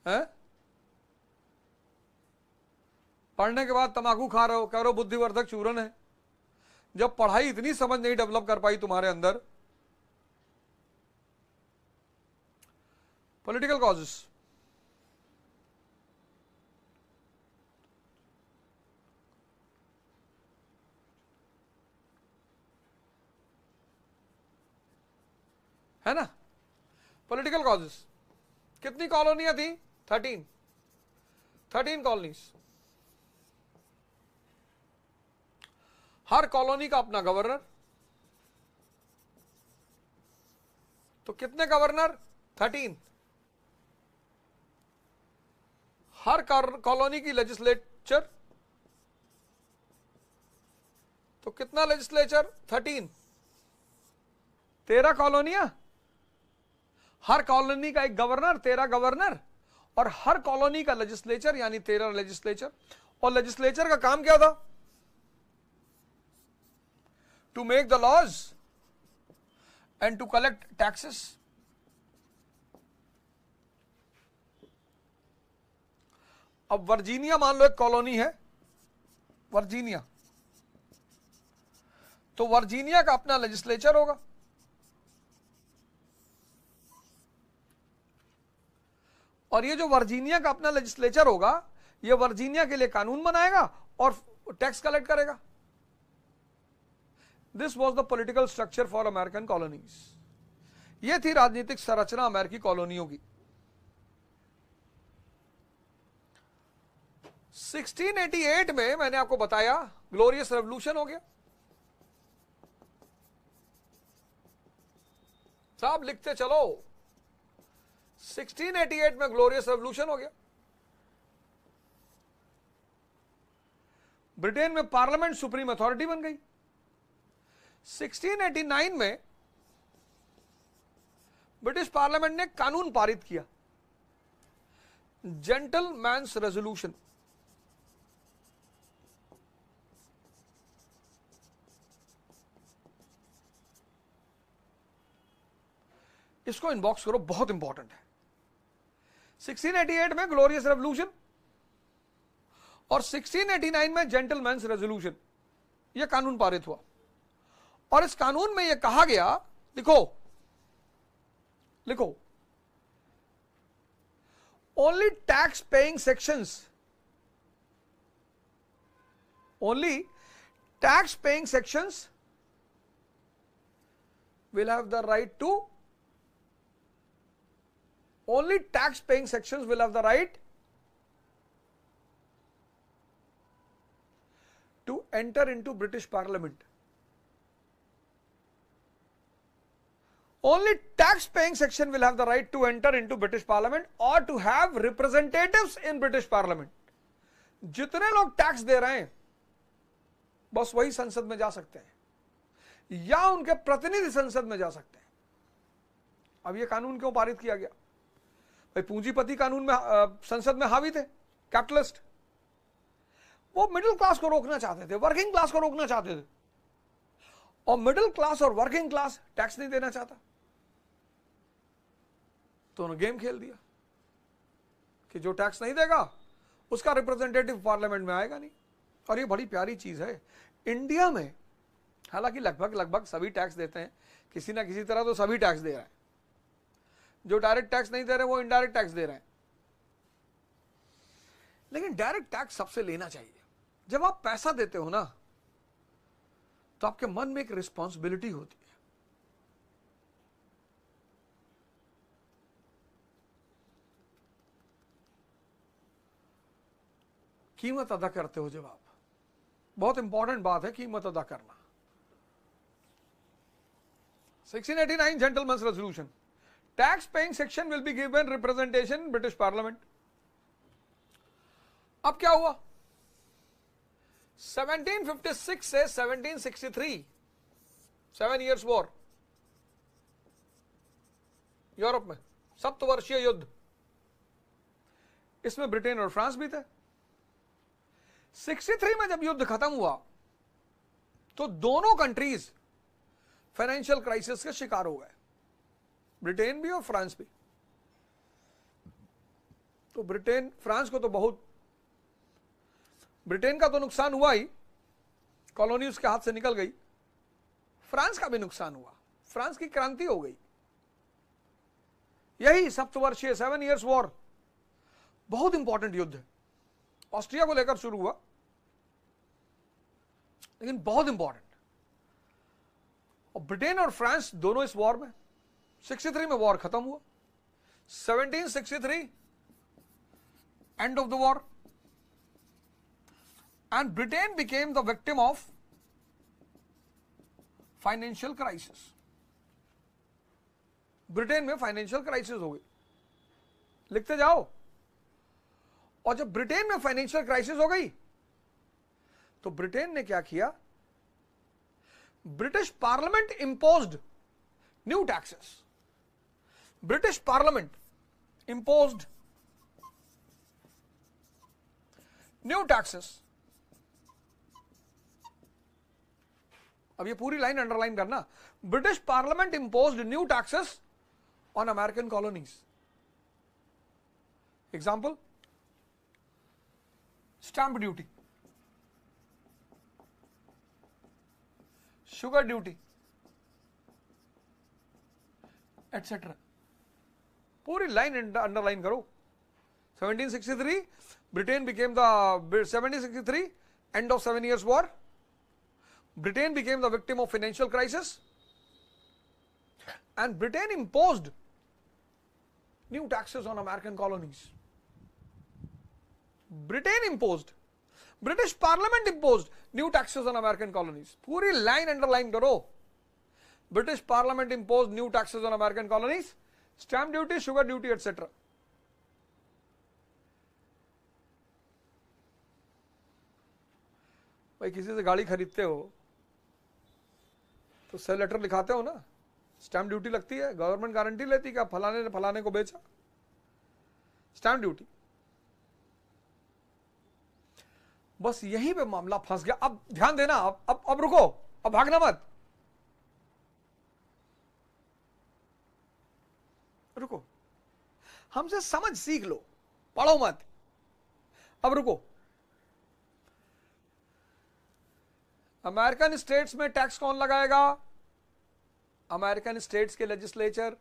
है? पढ़ने के बाद तंबाकू खा रहे हो, कह रहे हो बुद्धिवर्धक चूरन है। जब पढ़ाई इतनी समझ नहीं डेवलप कर पाई तुम्हारे अंदर, पॉलिटिकल कॉजेस, है ना? Political causes. कितनी कॉलोनियां थी? 13 कॉलोनीज। हर कॉलोनी का अपना गवर्नर। तो कितने गवर्नर? 13। हर कॉलोनी की लेजिस्लेचर। तो कितना लेजिस्लेचर? 13। 13 कॉलोनियां, हर कॉलोनी का एक गवर्नर, 13 गवर्नर, और हर कॉलोनी का लेजिस्लेचर यानी 13 लेजिस्लेचर। और लेजिस्लेचर का काम क्या था? To make the laws and to collect taxes. अब वर्जीनिया मान लो एक कॉलोनी है, वर्जीनिया, तो वर्जीनिया का अपना लेजिस्लेचर होगा, और ये जो वर्जीनिया का अपना लेजिस्लेचर होगा, ये वर्जीनिया के लिए कानून बनाएगा और टैक्स कलेक्ट करेगा। This was the political structure for American colonies. ये थी राजनीतिक संरचना अमेरिकी कॉलोनियों की। 1688 में मैंने आपको बताया ग्लोरियस रेवोल्यूशन हो गया। साहब लिखते चलो, 1688 में ग्लोरियस रेवोल्यूशन हो गया। ब्रिटेन में पार्लियामेंट सुप्रीम अथॉरिटी बन गई। 1689 में ब्रिटिश पार्लियामेंट ने कानून पारित किया, जेंटलमैन्स रेजोल्यूशन। इसको इनबॉक्स करो, बहुत इंपॉर्टेंट है। 1688 में ग्लोरियस रेवोल्यूशन और 1689 में जेंटलमैन्स रेजोल्यूशन, यह कानून पारित हुआ। और इस कानून में यह कहा गया, लिखो लिखो, only tax paying sections, only tax paying sections will have the right to, only tax paying sections will have the right to enter into British Parliament. Only tax paying section will have the right to enter into British Parliament or to have representatives in British Parliament. जितने लोग टैक्स दे रहे हैं बस वही संसद में जा सकते हैं या उनके प्रतिनिधि संसद में जा सकते हैं। अब यह कानून क्यों पारित किया गया? भाई पूंजीपति कानून में संसद में हावी थे, कैपिटलिस्ट, वो मिडिल क्लास को रोकना चाहते थे, वर्किंग क्लास को रोकना चाहते थे, और मिडिल क्लास और वर्किंग क्लास टैक्स नहीं देना चाहता, तो उन्होंने गेम खेल दिया कि जो टैक्स नहीं देगा उसका रिप्रेजेंटेटिव पार्लियामेंट में आएगा नहीं। और ये बड़ी प्यारी चीज है। इंडिया में हालांकि लगभग सभी टैक्स देते हैं, किसी ना किसी तरह तो सभी टैक्स दे रहे हैं। जो डायरेक्ट टैक्स नहीं दे रहे वो इनडायरेक्ट टैक्स दे रहे हैं, लेकिन डायरेक्ट टैक्स सबसे लेना चाहिए। जब आप पैसा देते हो ना तो आपके मन में एक रिस्पॉन्सिबिलिटी होती है। कीमत अदा करते हो जब आप, बहुत इंपॉर्टेंट बात है कीमत अदा करना। 1689 gentleman's resolution, tax paying section will be given representation British parliament. अब क्या हुआ? 1756 से 1763, 7 years वॉर, यूरोप में सप्तवर्षीय युद्ध, इसमें ब्रिटेन और फ्रांस भी थे। 63 में जब युद्ध खत्म हुआ तो दोनों कंट्रीज फाइनेंशियल क्राइसिस के शिकार हो गए, ब्रिटेन भी और फ्रांस भी। तो ब्रिटेन, फ्रांस को तो बहुत, ब्रिटेन का तो नुकसान हुआ ही, कॉलोनी उसके हाथ से निकल गई, फ्रांस का भी नुकसान हुआ, फ्रांस की क्रांति हो गई। यही सप्तवर्षीय 7 इयर्स वॉर बहुत इंपॉर्टेंट युद्ध है, ऑस्ट्रिया को लेकर शुरू हुआ लेकिन बहुत इंपॉर्टेंट। और ब्रिटेन और फ्रांस दोनों इस वॉर में, 63 में वॉर खत्म हुआ, 1763 end of the war, and Britain became the victim of financial crisis. Britain में फाइनेंशियल क्राइसिस हो गई, लिखते जाओ। और जब ब्रिटेन में फाइनेंशियल क्राइसिस हो गई तो ब्रिटेन ने क्या किया, British parliament imposed new taxes. British parliament imposed new taxes. अब ये पूरी लाइन अंडरलाइन करना, British parliament imposed new taxes on American colonies. Example, stamp duty, sugar duty, etcetera. पूरी लाइन अंडरलाइन करो। 1763 Britain became the 1763 end of 7 years war, Britain became the victim of financial crisis and Britain imposed new taxes on American colonies. Britain imposed, British Parliament imposed new taxes on American colonies. पूरी लाइन अंडरलाइन करो। British Parliament imposed new taxes on American colonies, stamp duty, sugar duty, etc. भाई किसी से गाड़ी खरीदते हो तो सेल लेटर लिखाते हो ना, स्टैंप ड्यूटी लगती है, गवर्नमेंट गारंटी लेती है कि फलाने ने फलाने को बेचा, स्टैंप ड्यूटी। बस यहीं पे मामला फंस गया। अब ध्यान देना, अब रुको, अब भागना मत, रुको, हमसे समझ सीख लो, पढ़ो मत। अब रुको, अमेरिकन स्टेट्स में टैक्स कौन लगाएगा? अमेरिकन स्टेट्स के लेजिस्लेचर।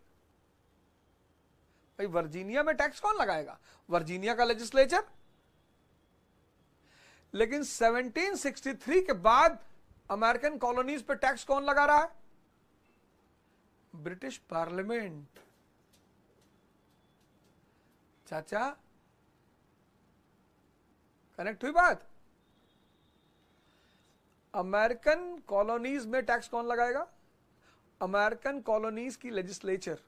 भाई वर्जीनिया में टैक्स कौन लगाएगा? वर्जीनिया का लेजिस्लेचर। लेकिन 1763 के बाद अमेरिकन कॉलोनीज पे टैक्स कौन लगा रहा है? British parliament. चाचा कनेक्ट हुई बात? अमेरिकन कॉलोनीज में टैक्स कौन लगाएगा? अमेरिकन कॉलोनीज की लेजिस्लेचर।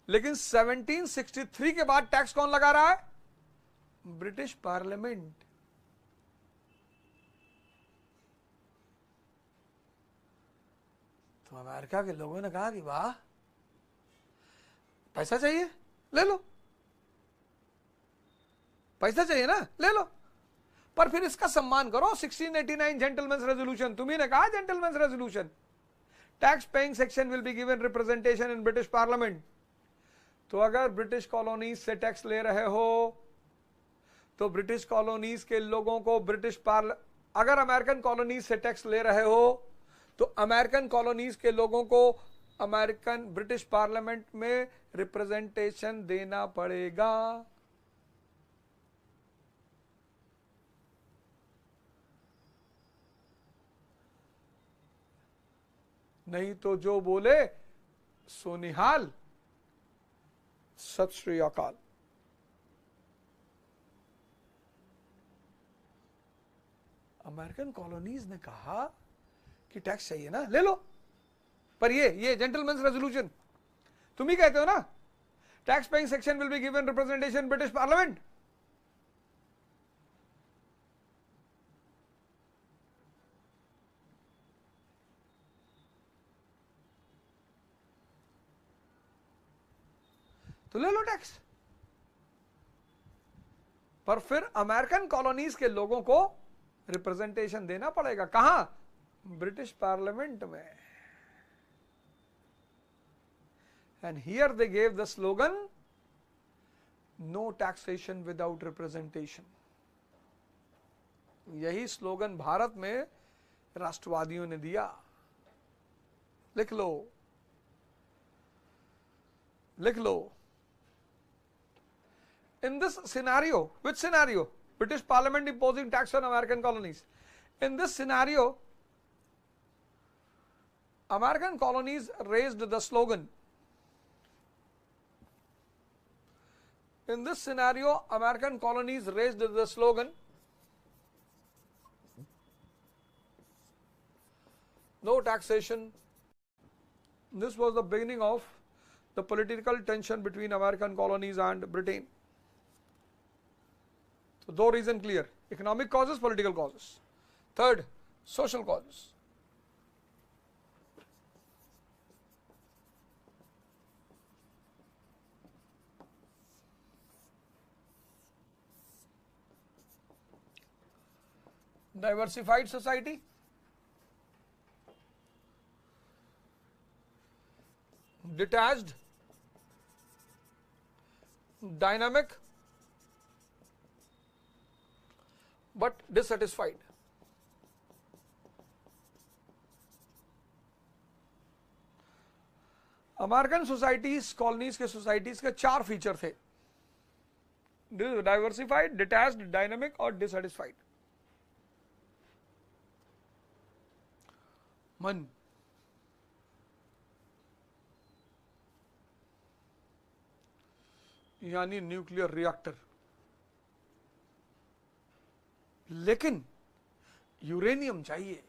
लेकिन 1763 के बाद टैक्स कौन लगा रहा है? British parliament. तो अमेरिका के लोगों ने कहा कि वाह, पैसा चाहिए, ले लो, पैसा चाहिए ना, ले लो, पर फिर इसका सम्मान करो। 1689 जेंटलमैन्स रेजोल्यूशन, तुम्ही ने कहा gentleman's resolution, tax paying section will be given representation in British parliament. तो अगर ब्रिटिश कॉलोनीज से टैक्स ले रहे हो तो ब्रिटिश कॉलोनीज के लोगों को अगर अमेरिकन कॉलोनीज से टैक्स ले रहे हो तो अमेरिकन कॉलोनीज के लोगों को अमेरिकन ब्रिटिश पार्लियामेंट में रिप्रेजेंटेशन देना पड़ेगा। नहीं तो जो बोले सो निहाल, सत श्री अकाल। अमेरिकन कॉलोनीज ने कहा कि टैक्स चाहिए ना, ले लो, पर ये जेंटलमैन्स रेजोल्यूशन तुम ही कहते हो ना, tax paying section will be given representation British parliament. तो ले लो टैक्स। पर फिर अमेरिकन कॉलोनीज के लोगों को रिप्रेजेंटेशन देना पड़ेगा। कहां? ब्रिटिश पार्लियामेंट में। And here they gave the slogan no taxation without representation. यही स्लोगन भारत में राष्ट्रवादियों ने दिया। लिख लो, लिख लो। In this scenario, which scenario? British Parliament imposing tax on American colonies. In this scenario, American colonies raised the slogan. In this scenario, American colonies raised the slogan, no taxation. This was the beginning of the political tension between American colonies and Britain. So, दो reason clear: economic causes, political causes. Third, social causes. Diversified society, detached, dynamic, but dissatisfied. American societies, colonies के सोसाइटीज के चार फीचर थे: डाइवर्सिफाइड, डिटैच्ड, डायनामिक और डिससेटिस्फाइड। मन, यानी न्यूक्लियर रिएक्टर। लेकिन यूरेनियम चाहिए,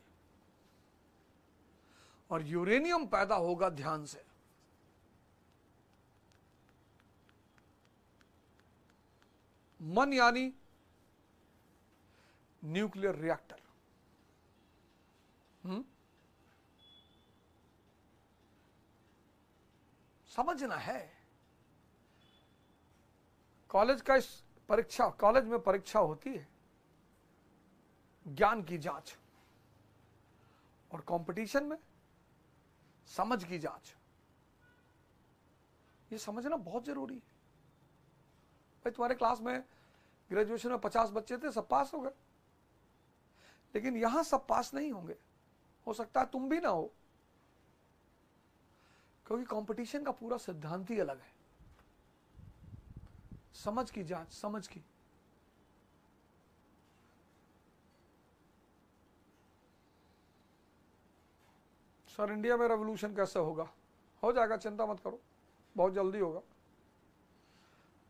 और यूरेनियम पैदा होगा ध्यान से। मन यानी न्यूक्लियर रिएक्टर। समझना है। कॉलेज का परीक्षा, कॉलेज में परीक्षा होती है ज्ञान की जांच, और कंपटीशन में समझ की जांच। ये समझना बहुत जरूरी है। भाई तुम्हारे क्लास में ग्रेजुएशन में 50 बच्चे थे, सब पास हो गए, लेकिन यहां सब पास नहीं होंगे। हो सकता है तुम भी ना हो, क्योंकि कंपटीशन का पूरा सिद्धांत ही अलग है। समझ की जांच, समझ की। सर इंडिया में रेवोल्यूशन कैसे होगा? हो जाएगा, चिंता मत करो, बहुत जल्दी होगा।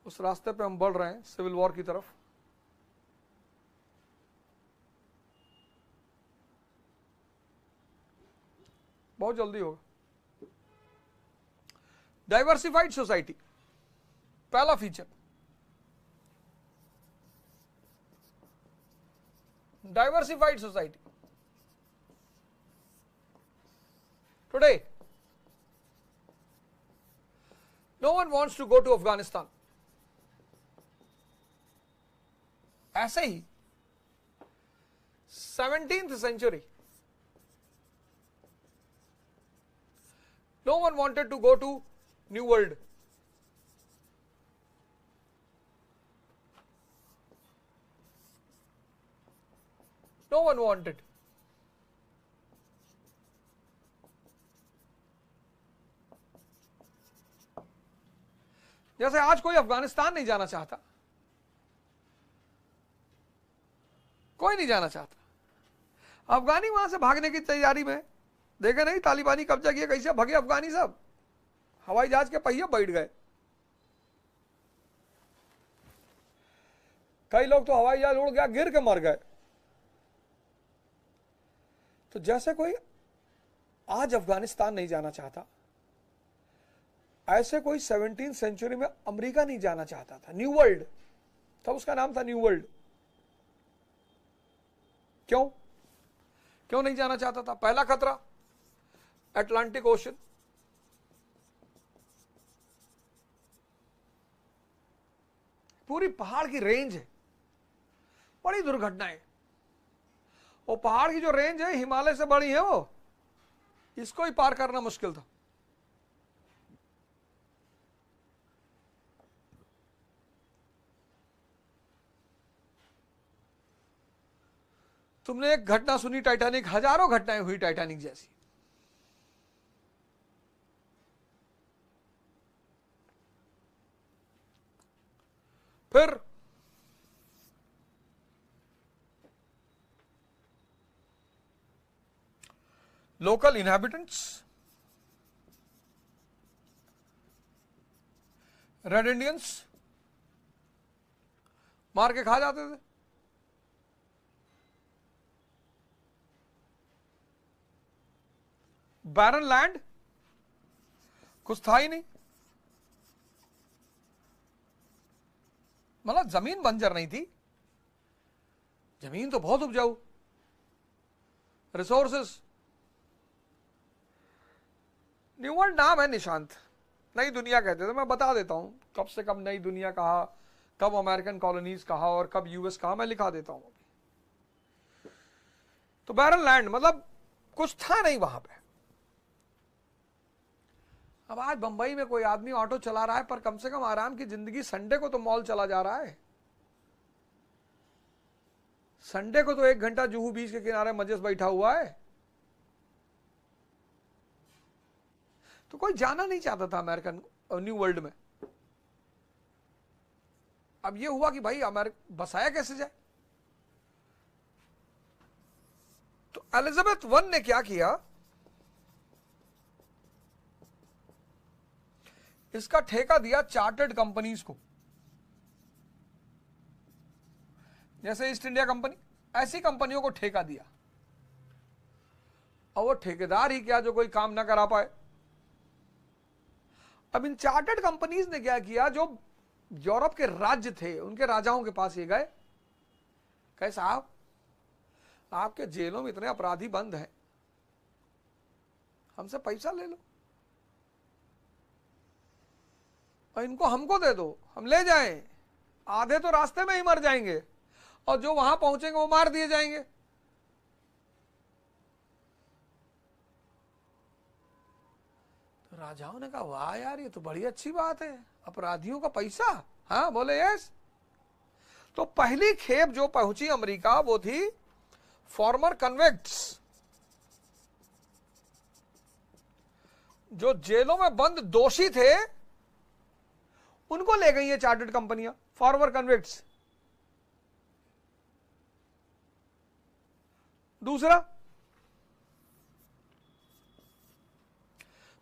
उस रास्ते पे हम बढ़ रहे हैं, सिविल वॉर की तरफ। बहुत जल्दी होगा। डाइवर्सिफाइड सोसाइटी, पहला feature. Diversified society. Today no one wants to go to Afghanistan. ऐसे ही 17th century, no one wanted to go to New World. No one wanted. जैसे आज कोई अफगानिस्तान नहीं जाना चाहता, कोई नहीं जाना चाहता। अफगानी वहां से भागने की तैयारी में, देखे नहीं तालिबानी कब्जा किया, कैसे भगे अफगानी सब, हवाई जहाज के पहिए बैठ गए। कई लोग तो हवाई जहाज उड़ गया, गिर के मर गए। तो जैसे कोई आज अफगानिस्तान नहीं जाना चाहता, ऐसे कोई 17th सेंचुरी में अमेरिका नहीं जाना चाहता था। न्यू वर्ल्ड तब उसका नाम था, न्यू वर्ल्ड। क्यों क्यों नहीं जाना चाहता था? पहला खतरा अटलांटिक ओशन, पूरी पहाड़ की रेंज है, बड़ी दुर्घटनाएं। वो पहाड़ की जो रेंज है हिमालय से बड़ी है, वो इसको ही पार करना मुश्किल था। तुमने एक घटना सुनी टाइटैनिक, हजारों घटनाएं हुई टाइटैनिक जैसी। फिर लोकल इनहैबिटेंट्स, रेड इंडियंस मार के खा जाते थे। बैरन लैंड, कुछ था ही नहीं, मतलब जमीन बंजर नहीं थी, जमीन तो बहुत उपजाऊ, रिसोर्सेस। न्यू वर्ल्ड नाम है निशांत, नई दुनिया कहते थे। मैं बता देता हूं कब से कब नई दुनिया कहा, कब अमेरिकन कॉलोनीज कहा और कब यूएस कहा, मैं लिखा देता हूं अभी। तो बैरन लैंड मतलब कुछ था नहीं वहां पे। अब आज बंबई में कोई आदमी ऑटो चला रहा है, पर कम से कम आराम की जिंदगी, संडे को तो मॉल चला जा रहा है, संडे को तो 1 घंटा जुहू बीच के किनारे मजे से बैठा हुआ है। तो कोई जाना नहीं चाहता था अमेरिकन न्यू वर्ल्ड में। अब ये हुआ कि भाई अमेरिका बसाया कैसे जाए। तो एलिजाबेथ वन ने क्या किया, इसका ठेका दिया चार्टर्ड कंपनीज को, जैसे ईस्ट इंडिया कंपनी, ऐसी कंपनियों को ठेका दिया। और वो ठेकेदार ही क्या जो कोई काम ना करा पाए। अब इन चार्टर्ड कंपनीज ने क्या किया, जो यूरोप के राज्य थे उनके राजाओं के पास ये गए, कहे साहब आपके जेलों में इतने अपराधी बंद हैं, हमसे पैसा ले लो और इनको हमको दे दो, हम ले जाएं, आधे तो रास्ते में ही मर जाएंगे और जो वहां पहुंचेंगे वो मार दिए जाएंगे। तो राजाओं ने कहा वाह यार ये तो बड़ी अच्छी बात है, अपराधियों का पैसा। हाँ बोले यस। तो पहली खेप जो पहुंची अमेरिका वो थी फॉर्मर कन्विक्ट्स, जो जेलों में बंद दोषी थे उनको ले गई ये चार्टर्ड कंपनियां, फॉर्मर कन्विक्ट्स। दूसरा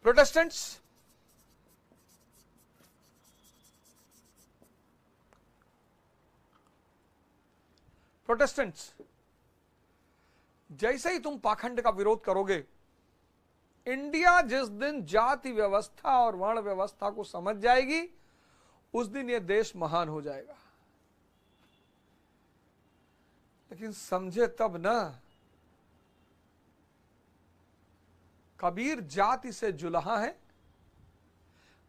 प्रोटेस्टेंट्स, प्रोटेस्टेंट्स जैसे ही तुम पाखंड का विरोध करोगे, इंडिया जिस दिन जाति व्यवस्था और वर्ण व्यवस्था को समझ जाएगी उस दिन यह देश महान हो जाएगा। लेकिन समझे तब ना, कबीर जाति से जुलहा है,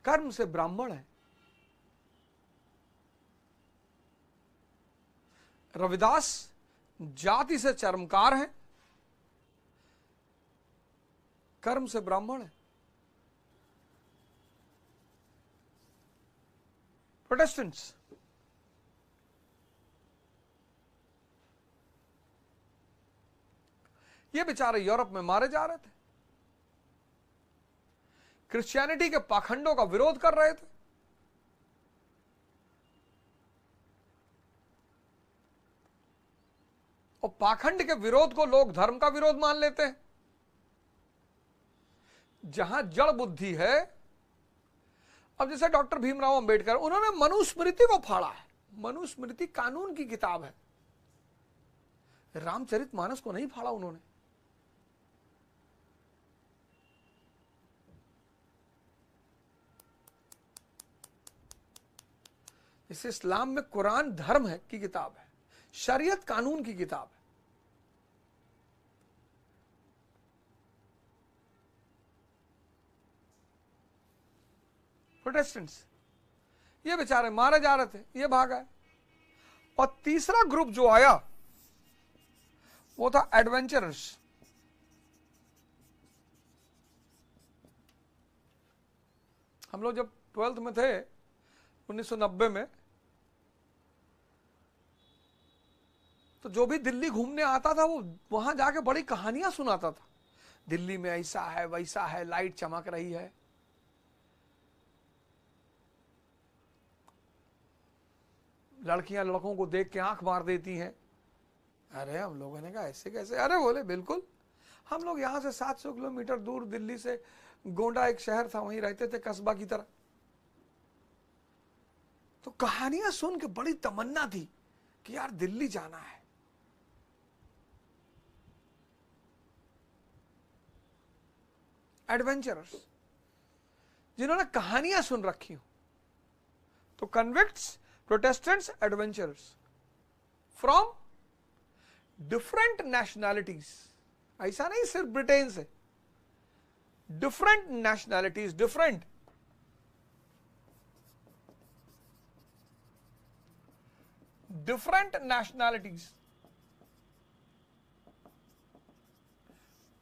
कर्म से ब्राह्मण है। रविदास जाति से चर्मकार है, कर्म से ब्राह्मण है। प्रोटेस्टेंट्स ये बेचारे यूरोप में मारे जा रहे थे, क्रिश्चियनिटी के पाखंडों का विरोध कर रहे थे। और पाखंड के विरोध को लोग धर्म का विरोध मान लेते हैं। जहां जड़ बुद्धि है, अब जैसे डॉक्टर भीमराव अंबेडकर, उन्होंने मनुस्मृति को फाड़ा है। मनुस्मृति कानून की किताब है, रामचरितमानस को नहीं फाड़ा उन्होंने। इस इस्लाम में कुरान धर्म है की किताब है, शरीयत कानून की किताब है। प्रोटेस्टेंट्स ये बेचारे मारे जा रहे थे, ये भाग आए। और तीसरा ग्रुप जो आया वो था एडवेंचरर्स। हम लोग जब 12th में थे 1990 में, तो जो भी दिल्ली घूमने आता था वो वहां जाके बड़ी कहानियां सुनाता था। दिल्ली में ऐसा है वैसा है, लाइट चमक रही है। लड़कियां लड़कों को देख के आंख मार देती हैं। अरे हम लोगों ने कहा ऐसे कैसे? अरे बोले बिल्कुल, हम लोग यहां से 700 किलोमीटर दूर दिल्ली से गोंडा एक शहर था, वहीं रहते थे कस्बा की तरह। तो कहानियां सुन के बड़ी तमन्ना थी कि यार दिल्ली जाना है। एडवेंचरर्स जिन्होंने कहानियां सुन रखी हो, तो convicts, Protestants, adventurers from different nationalities. ऐसा नहीं सिर्फ ब्रिटेन से, different nationalities, different nationalities.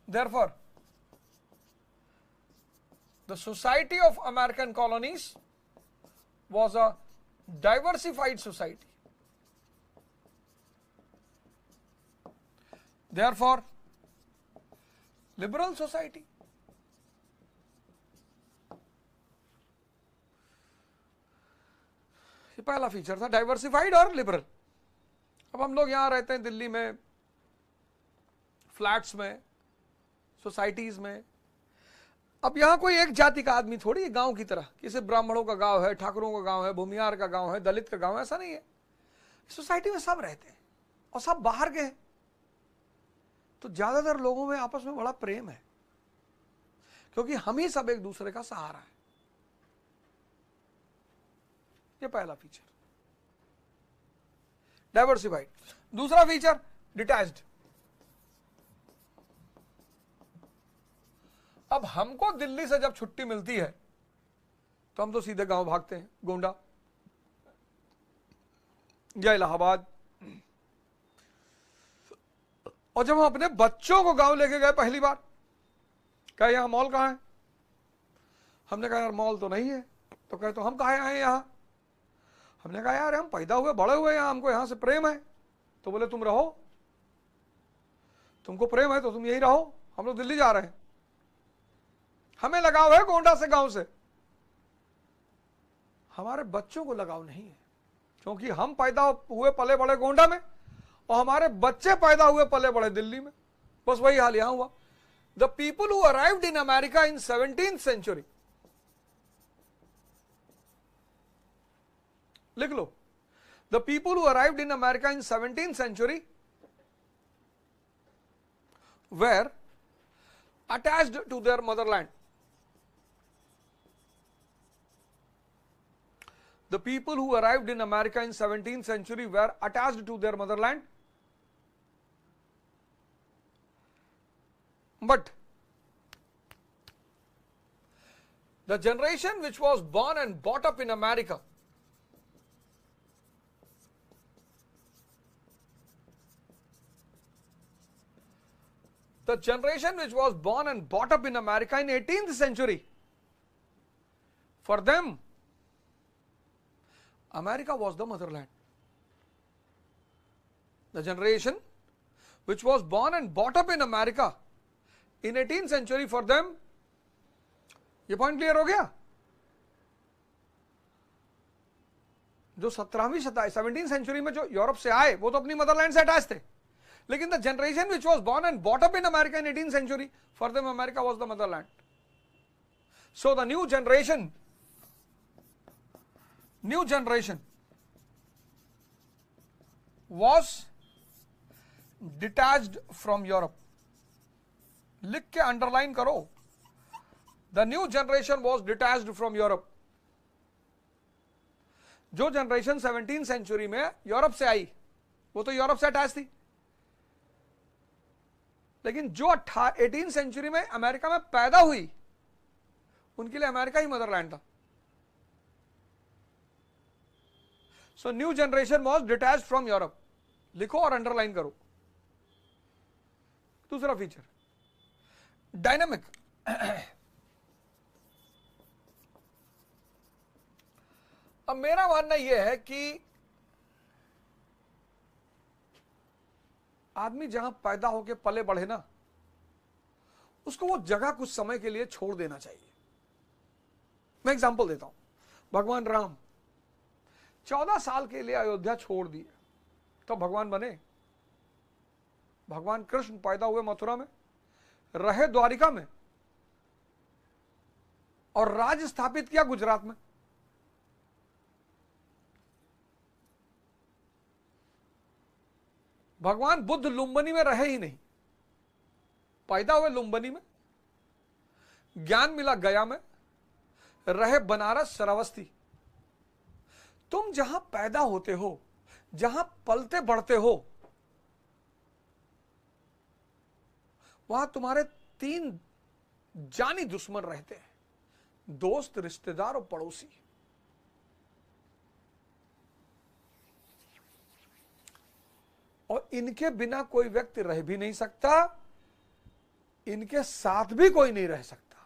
Therefore, the Society of American Colonies was a diversified society. Therefore, liberal society. ये पहला फीचर था, डाइवर्सिफाइड और लिबरल। अब हम लोग यहां रहते हैं दिल्ली में, फ्लैट्स में, सोसाइटीज में। अब यहां कोई एक जाति का आदमी थोड़ी है गांव की तरह, किसी ब्राह्मणों का गांव है, ठाकुरों का गांव है, भूमियार का गांव है, दलित का गांव है, ऐसा नहीं है। सोसाइटी में सब रहते हैं और सब बाहर गए, तो ज्यादातर लोगों में आपस में बड़ा प्रेम है, क्योंकि हम ही सब एक दूसरे का सहारा है। ये पहला फीचर, डाइवर्सिफाइड। दूसरा फीचर, डिटैच्ड। अब हमको दिल्ली से जब छुट्टी मिलती है तो हम तो सीधे गांव भागते हैं, गोंडा या इलाहाबाद। और जब हम अपने बच्चों को गांव लेके गए पहली बार, कहे यहां मॉल कहां है? हमने कहा यार मॉल तो नहीं है। तो कहे तो हम कहां आए यहां? हमने कहा यार हम पैदा हुए बड़े हुए यहां, हमको यहां से प्रेम है। तो बोले तुम रहो, तुमको प्रेम है तो तुम यही रहो, हम लोग दिल्ली जा रहे हैं, हमें लगाव है गोंडा से, गांव से। हमारे बच्चों को लगाव नहीं है, क्योंकि हम पैदा हुए पले बड़े गोंडा में और हमारे बच्चे पैदा हुए पले बड़े दिल्ली में। बस वही हाल यहां हुआ। The people who arrived in America in 17th century, लिख लो, the people who arrived in America in 17th century were attached to their motherland. The people who arrived in America in 17th century were attached to their motherland, but the generation which was born and brought up in America, the generation which was born and brought up in America in 18th century, for them America was the motherland. The generation which was born and brought up in America in 18th century, for them, ये पॉइंट क्लियर हो गया? जो 17th सेंचुरी में जो यूरोप से आए वो तो अपनी मदरलैंड से अटैच थे, लेकिन the generation which was born and brought up in America in 18th century, for them America was the motherland. So the new generation was detached from Europe. लिख के अंडरलाइन करो, the new generation was detached from Europe. जो जनरेशन 17th सेंचुरी में यूरोप से आई वो तो यूरोप से अटैच थी, लेकिन जो 18th सेंचुरी में अमेरिका में पैदा हुई उनके लिए अमेरिका ही मदरलैंड था. So new generation was detached from Europe, लिखो और अंडरलाइन करो। दूसरा फीचर डायनामिक। अब मेरा मानना यह है कि आदमी जहां पैदा होकर पले बढ़े ना, उसको वो जगह कुछ समय के लिए छोड़ देना चाहिए। मैं एग्जांपल देता हूं, भगवान राम 14 साल के लिए अयोध्या छोड़ दिए तो भगवान बने। भगवान कृष्ण पैदा हुए मथुरा में, रहे द्वारिका में और राज स्थापित किया गुजरात में। भगवान बुद्ध लुम्बिनी में रहे ही नहीं, पैदा हुए लुम्बिनी में, ज्ञान मिला गया में, रहे बनारस श्रावस्ती। तुम जहां पैदा होते हो, जहां पलते बढ़ते हो, वहां तुम्हारे 3 जानी दुश्मन रहते हैं, दोस्त, रिश्तेदार और पड़ोसी। और इनके बिना कोई व्यक्ति रह भी नहीं सकता, इनके साथ भी कोई नहीं रह सकता।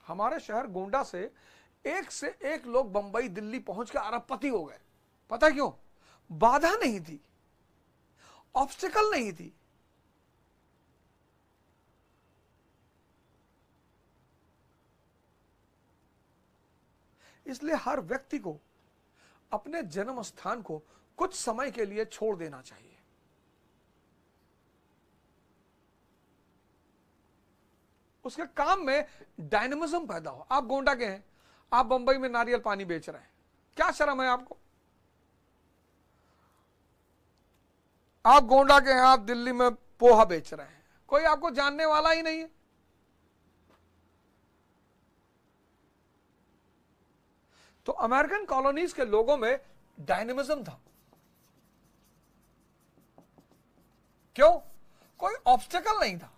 हमारे शहर गोंडा से एक लोग बंबई दिल्ली पहुंच के अरबपति हो गए। पता क्यों? बाधा नहीं थी, ऑब्स्टिकल नहीं थी। इसलिए हर व्यक्ति को अपने जन्म स्थान को कुछ समय के लिए छोड़ देना चाहिए। उसके काम में डायनेमिज्म पैदा हो। आप गोंडा के हैं, आप बंबई में नारियल पानी बेच रहे हैं, क्या शर्म है आपको? आप गोंडा के हैं, आप दिल्ली में पोहा बेच रहे हैं, कोई आपको जानने वाला ही नहीं है। तो अमेरिकन कॉलोनीज के लोगों में डायनेमिज्म था। क्यों? कोई ऑब्स्टिकल नहीं था,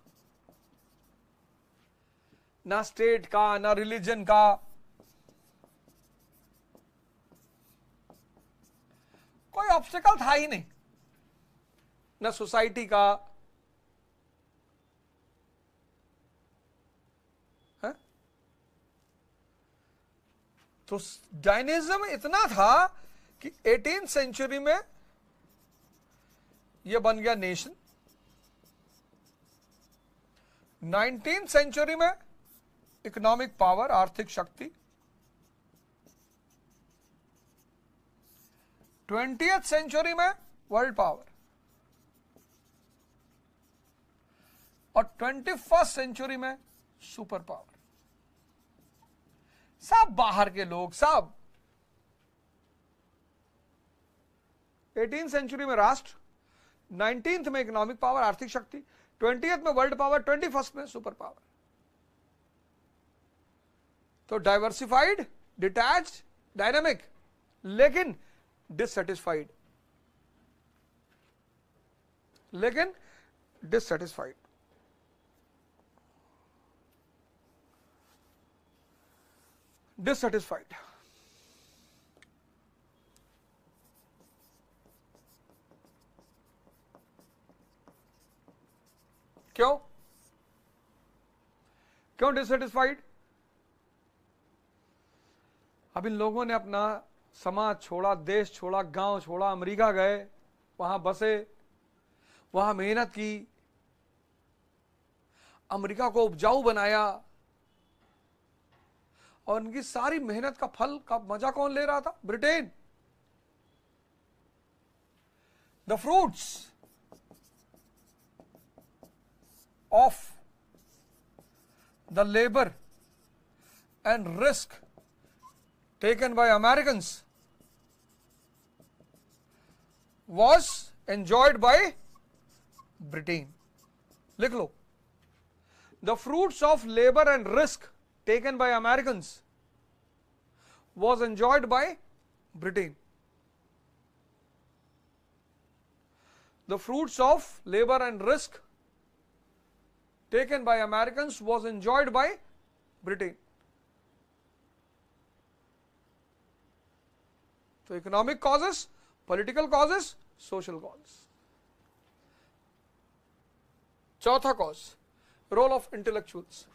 ना स्टेट का, ना रिलीजन का। कोई ऑब्स्टिकल था ही नहीं, ना सोसाइटी का। है? तो डायनेमिज्म इतना था कि 18th सेंचुरी में यह बन गया नेशन। 19th सेंचुरी में इकोनॉमिक पावर, आर्थिक शक्ति। 20th सेंचुरी में वर्ल्ड पावर और 21st सेंचुरी में सुपर पावर। सब बाहर के लोग, सब। 18th सेंचुरी में राष्ट्र, 19th में इकोनॉमिक पावर, आर्थिक शक्ति, 20th में वर्ल्ड पावर, 21st में सुपर पावर। तो डाइवर्सिफाइड, डिटैच्ड, डायनामिक, लेकिन डिससेटिस्फाइड। डिससेटिस्फाइड। क्यों? क्यों डिससेटिस्फाइड? अब इन लोगों ने अपना समाज छोड़ा, देश छोड़ा, गांव छोड़ा, अमेरिका गए, वहां बसे, वहां मेहनत की, अमेरिका को उपजाऊ बनाया। और उनकी सारी मेहनत का फल का मजा कौन ले रहा था? Britain. The fruits of the labour and risk taken by Americans was enjoyed by Britain. लिख लो, the fruits of labor and risk taken by Americans was enjoyed by Britain. The fruits of labor and risk taken by Americans was enjoyed by Britain. तो economic causes, political causes, social causes. चौथा कॉज, रोल ऑफ इंटेलेक्चुअल्स।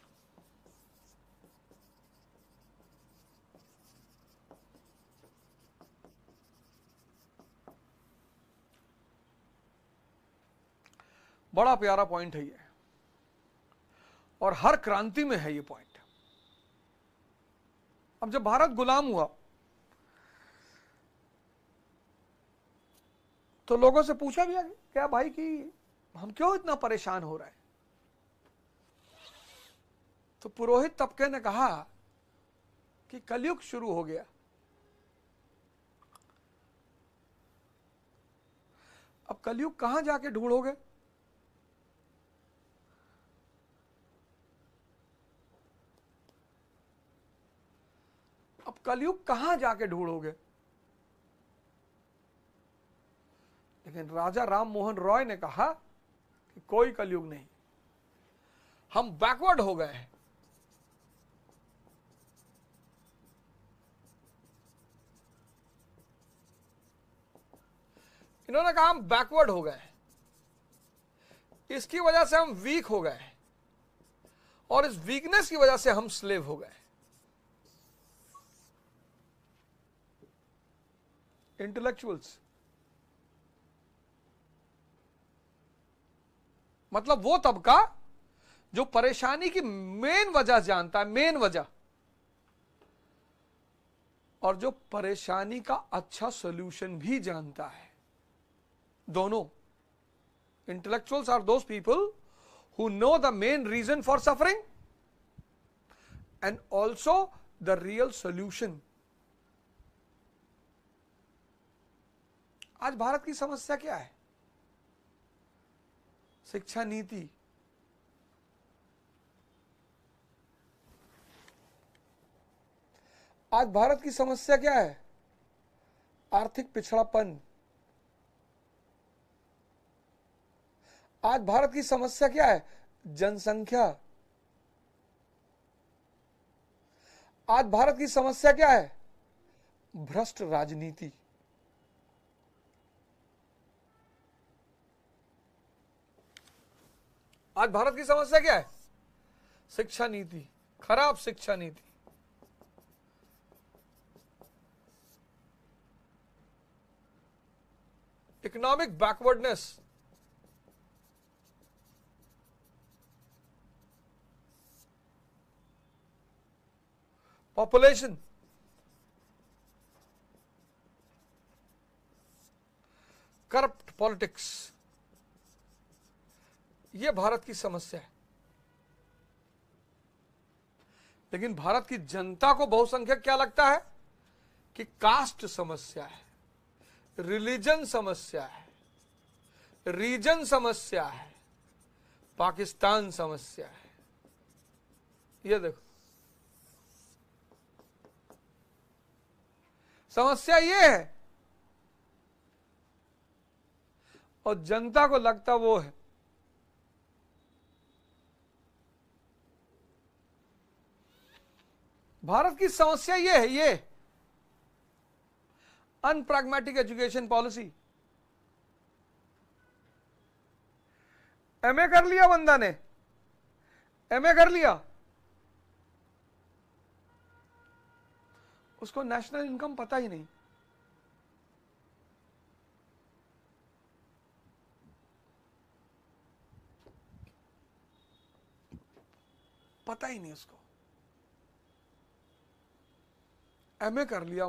बड़ा प्यारा पॉइंट है ये, और हर क्रांति में है ये पॉइंट। अब जब भारत गुलाम हुआ तो लोगों से पूछा भी क्या भाई कि हम क्यों इतना परेशान हो रहे हैं? तो पुरोहित तबके ने कहा कि कलयुग शुरू हो गया। अब कलयुग कहां जाके ढूंढोगे? अब कलयुग कहां जाके ढूंढोगे? लेकिन राजा राम मोहन रॉय ने कहा कि कोई कलयुग नहीं, हम बैकवर्ड हो गए हैं। इन्होंने कहा हम बैकवर्ड हो गए हैं, इसकी वजह से हम वीक हो गए हैं, और इस वीकनेस की वजह से हम स्लेव हो गए। इंटेलेक्चुअल्स मतलब वो तबका जो परेशानी की मेन वजह जानता है, मेन वजह, और जो परेशानी का अच्छा सॉल्यूशन भी जानता है। दोनों। Intellectuals are those people who know the main reason for suffering and also the real solution. आज भारत की समस्या क्या है? शिक्षा नीति। आज भारत की समस्या क्या है? आर्थिक पिछड़ापन। आज भारत की समस्या क्या है? जनसंख्या। आज भारत की समस्या क्या है? भ्रष्ट राजनीति। आज भारत की समस्या क्या है? शिक्षा नीति, खराब शिक्षा नीति। Economic backwardness. Population. Corrupt politics. यह भारत की समस्या है। लेकिन भारत की जनता को बहुसंख्यक क्या लगता है? कि कास्ट समस्या है, रिलीजन समस्या है, रीजन समस्या है, पाकिस्तान समस्या है। ये देखो, समस्या ये है, और जनता को लगता वो है। भारत की समस्या ये है, ये अनप्रैग्मेटिक एजुकेशन पॉलिसी। एमए कर लिया बंदा ने, एमए कर लिया, उसको नेशनल इनकम पता ही नहीं। पता ही नहीं उसको। एमए कर लिया,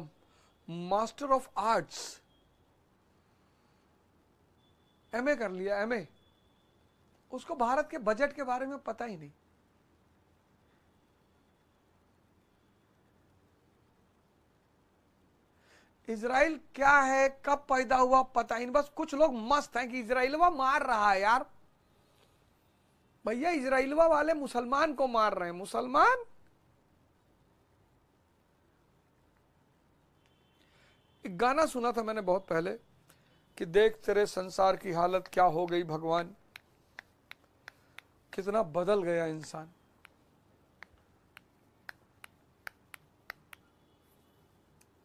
मास्टर ऑफ आर्ट्स, एमए कर लिया, एमए, उसको भारत के बजट के बारे में पता ही नहीं। इजराइल क्या है, कब पैदा हुआ, पता ही नहीं। बस कुछ लोग मस्त हैं कि इजराइलवा मार रहा है। यार भैया, इजराइलवा वाले मुसलमान को मार रहे हैं। मुसलमान, एक गाना सुना था मैंने बहुत पहले कि देख तेरे संसार की हालत क्या हो गई भगवान, कितना बदल गया इंसान।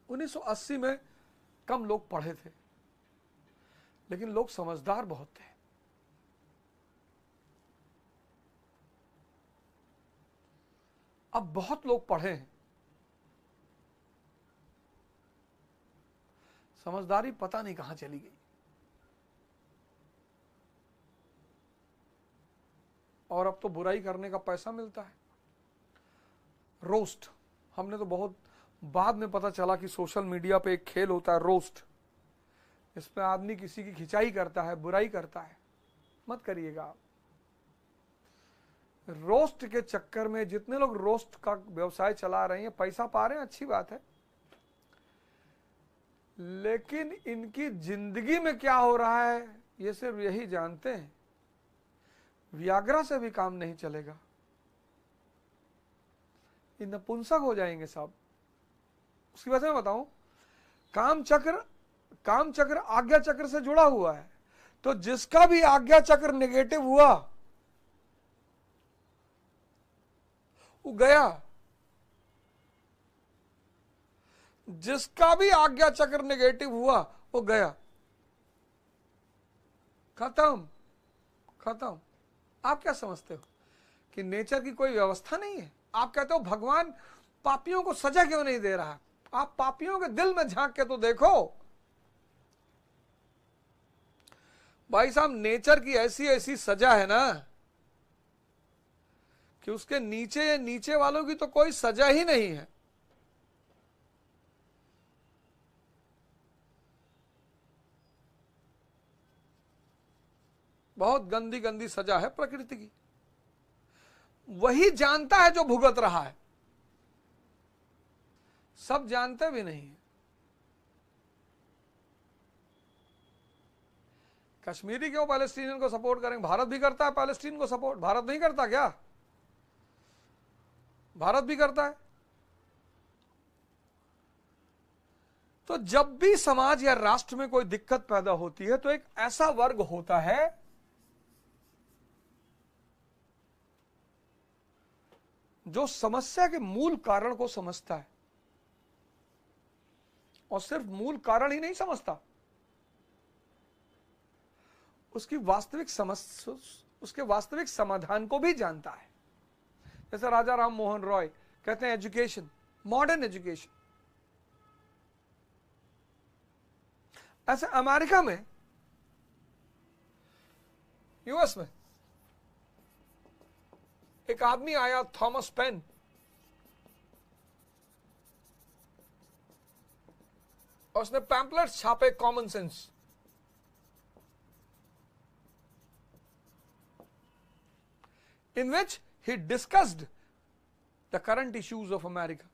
उन्नीस 1980 में कम लोग पढ़े थे, लेकिन लोग समझदार बहुत थे। अब बहुत लोग पढ़े हैं, समझदारी पता नहीं कहां चली गई। और अब तो बुराई करने का पैसा मिलता है। रोस्ट, हमने तो बहुत बाद में पता चला कि सोशल मीडिया पे एक खेल होता है रोस्ट, इसमें आदमी किसी की खिंचाई करता है, बुराई करता है। मत करिएगा आप। रोस्ट के चक्कर में जितने लोग रोस्ट का व्यवसाय चला रहे हैं, पैसा पा रहे हैं, अच्छी बात है, लेकिन इनकी जिंदगी में क्या हो रहा है ये सिर्फ यही जानते हैं। व्याग्रा से भी काम नहीं चलेगा, ये नपुंसक हो जाएंगे सब। उसकी वजह मैं बताऊं, काम चक्र आज्ञा चक्र से जुड़ा हुआ है, तो जिसका भी आज्ञा चक्र नेगेटिव हुआ वो गया, जिसका भी आज्ञा चक्र नेगेटिव हुआ वो गया, खत्म खत्म। आप क्या समझते हो कि नेचर की कोई व्यवस्था नहीं है? आप कहते हो भगवान पापियों को सजा क्यों नहीं दे रहा? आप पापियों के दिल में झांक के तो देखो भाई साहब, नेचर की ऐसी ऐसी सजा है ना कि उसके नीचे वालों की तो कोई सजा ही नहीं है। बहुत गंदी गंदी सजा है प्रकृति की, वही जानता है जो भुगत रहा है, सब जानते भी नहीं है। कश्मीरी क्यों पैलेस्टीनियन को सपोर्ट करेंगे? भारत भी करता है पैलेस्टीन को सपोर्ट, भारत नहीं करता क्या? भारत भी करता है। तो जब भी समाज या राष्ट्र में कोई दिक्कत पैदा होती है तो एक ऐसा वर्ग होता है जो समस्या के मूल कारण को समझता है, और सिर्फ मूल कारण ही नहीं समझता, उसकी वास्तविक समस्या, उसके वास्तविक समाधान को भी जानता है। जैसे राजा राम मोहन रॉय कहते हैं एजुकेशन, मॉडर्न एजुकेशन। ऐसे अमेरिका में, यूएस में एक आदमी आया, थॉमस पेन, और उसने पैम्पलेट्स छापे common sense. in which he discussed the current issues of America.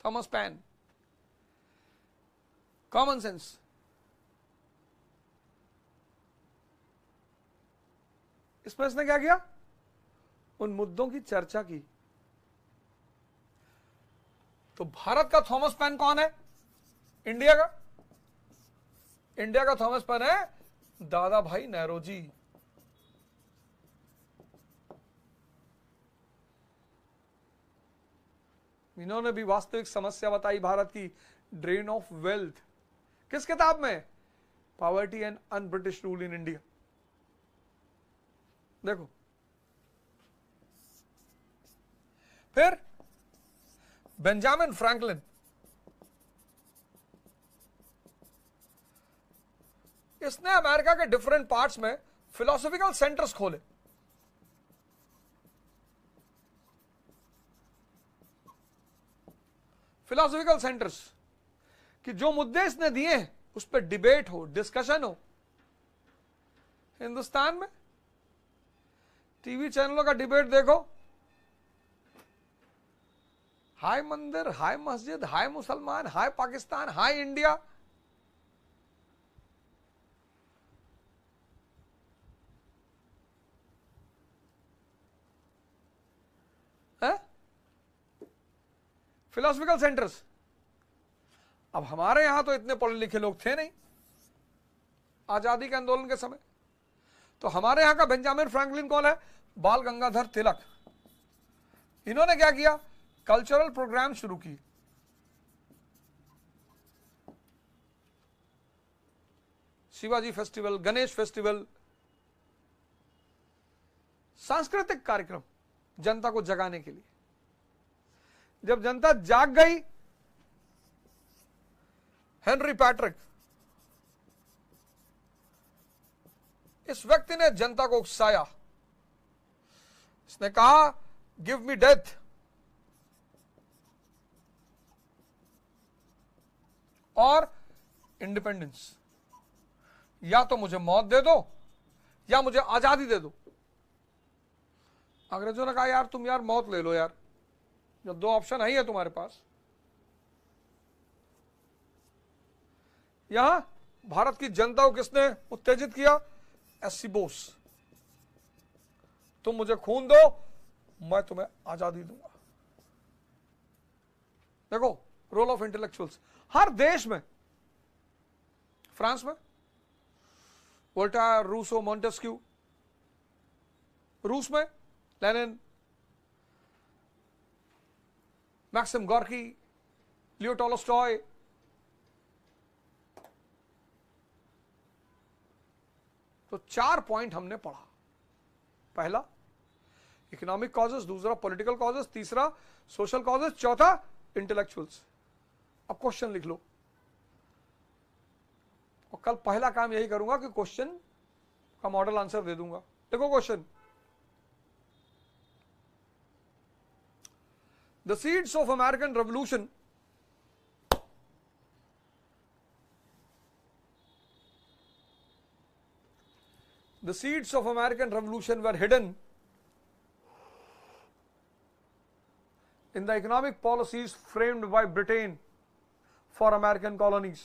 Thomas Paine, common sense. इसमें इसने क्या किया? उन मुद्दों की चर्चा की। तो भारत का थॉमस पेन कौन है? इंडिया का थॉमस पेन है दादा भाई नेहरू जी। इन्होंने भी वास्तविक समस्या बताई भारत की, ड्रेन ऑफ वेल्थ। किस किताब में? Poverty and un British rule in India. देखो, फिर बेंजामिन फ्रैंकलिन, इसने अमेरिका के डिफरेंट पार्ट्स में फिलोसॉफिकल सेंटर्स खोले। फिलोसॉफिकल सेंटर्स कि जो मुद्दे इसने दिए हैं उस पर डिबेट हो, डिस्कशन हो। हिंदुस्तान में टीवी चैनलों का डिबेट देखो, हाय मंदिर, हाय मस्जिद, हाय मुसलमान, हाय पाकिस्तान, हाय इंडिया। Philosophical centres. अब हमारे यहां तो इतने पढ़े लिखे लोग थे नहीं आजादी के आंदोलन के समय, तो हमारे यहां का बेंजामिन फ्रैंकलिन कौन है? बाल गंगाधर तिलक। इन्होंने क्या किया? कल्चरल प्रोग्राम शुरू किए। शिवाजी फेस्टिवल, गणेश फेस्टिवल, सांस्कृतिक कार्यक्रम जनता को जगाने के लिए। जब जनता जाग गई, हेनरी पैट्रिक इस व्यक्ति ने जनता को उकसाया। इसने कहा गिव मी डेथ और इंडिपेंडेंस, या तो मुझे मौत दे दो या मुझे आजादी दे दो। अंग्रेजों ने कहा यार तुम यार मौत ले लो यार, जब दो ऑप्शन है ही है तुम्हारे पास। यहां भारत की जनता को किसने उत्तेजित किया? एससी बोस। तुम मुझे खून दो, मैं तुम्हें आजादी दूंगा। देखो रोल ऑफ इंटेलेक्चुअल्स हर देश में, फ्रांस में वोल्टायर, रूसो, मॉन्टेस्क्यू, रूस में Lenin, Maxim Gorky, Leo Tolstoy, तो 4 पॉइंट हमने पढ़ा। पहला इकोनॉमिक कॉजेस, दूसरा पॉलिटिकल कॉजेस, तीसरा सोशल कॉजेस, चौथा इंटेलेक्चुअल्स। अब क्वेश्चन लिख लो, और कल पहला काम यही करूंगा कि क्वेश्चन का मॉडल आंसर दे दूंगा। देखो question, the seeds of American revolution the seeds of American Revolution were hidden in the economic policies framed by Britain for American colonies.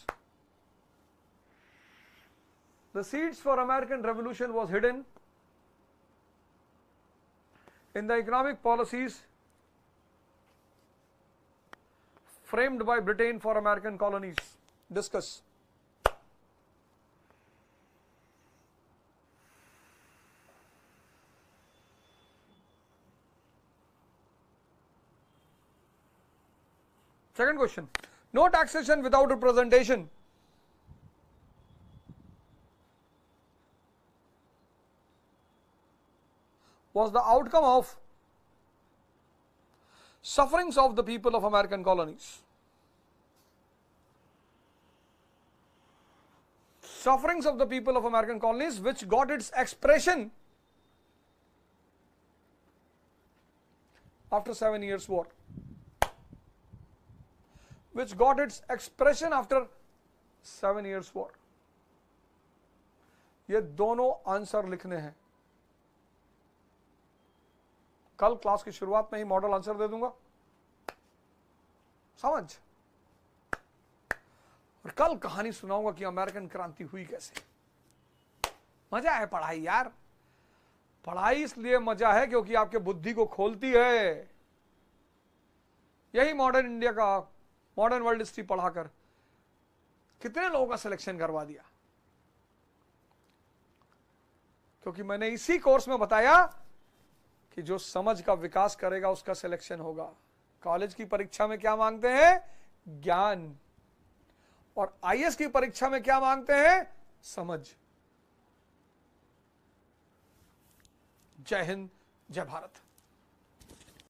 The seeds for American Revolution was hidden in the economic policies framed by Britain for American colonies. Discuss. Second question, no taxation without representation was the outcome of sufferings of the people of American colonies. Sufferings of the people of American colonies which got its expression after 7 years war. Which got its expression after 7 years war. ये दोनों आंसर लिखने हैं। कल क्लास की शुरुआत में ही मॉडल आंसर दे दूंगा, समझ। और कल कहानी सुनाऊंगा कि अमेरिकन क्रांति हुई कैसे। मजा है पढ़ाई यार, पढ़ाई इसलिए मजा है क्योंकि आपके बुद्धि को खोलती है। यही मॉडर्न इंडिया का, मॉडर्न वर्ल्ड हिस्ट्री पढ़ाकर कितने लोगों का सिलेक्शन करवा दिया, क्योंकि मैंने इसी कोर्स में बताया कि जो समझ का विकास करेगा उसका सिलेक्शन होगा। कॉलेज की परीक्षा में क्या मांगते हैं? ज्ञान। और आईएएस की परीक्षा में क्या मांगते हैं? समझ। जय हिंद, जय भारत।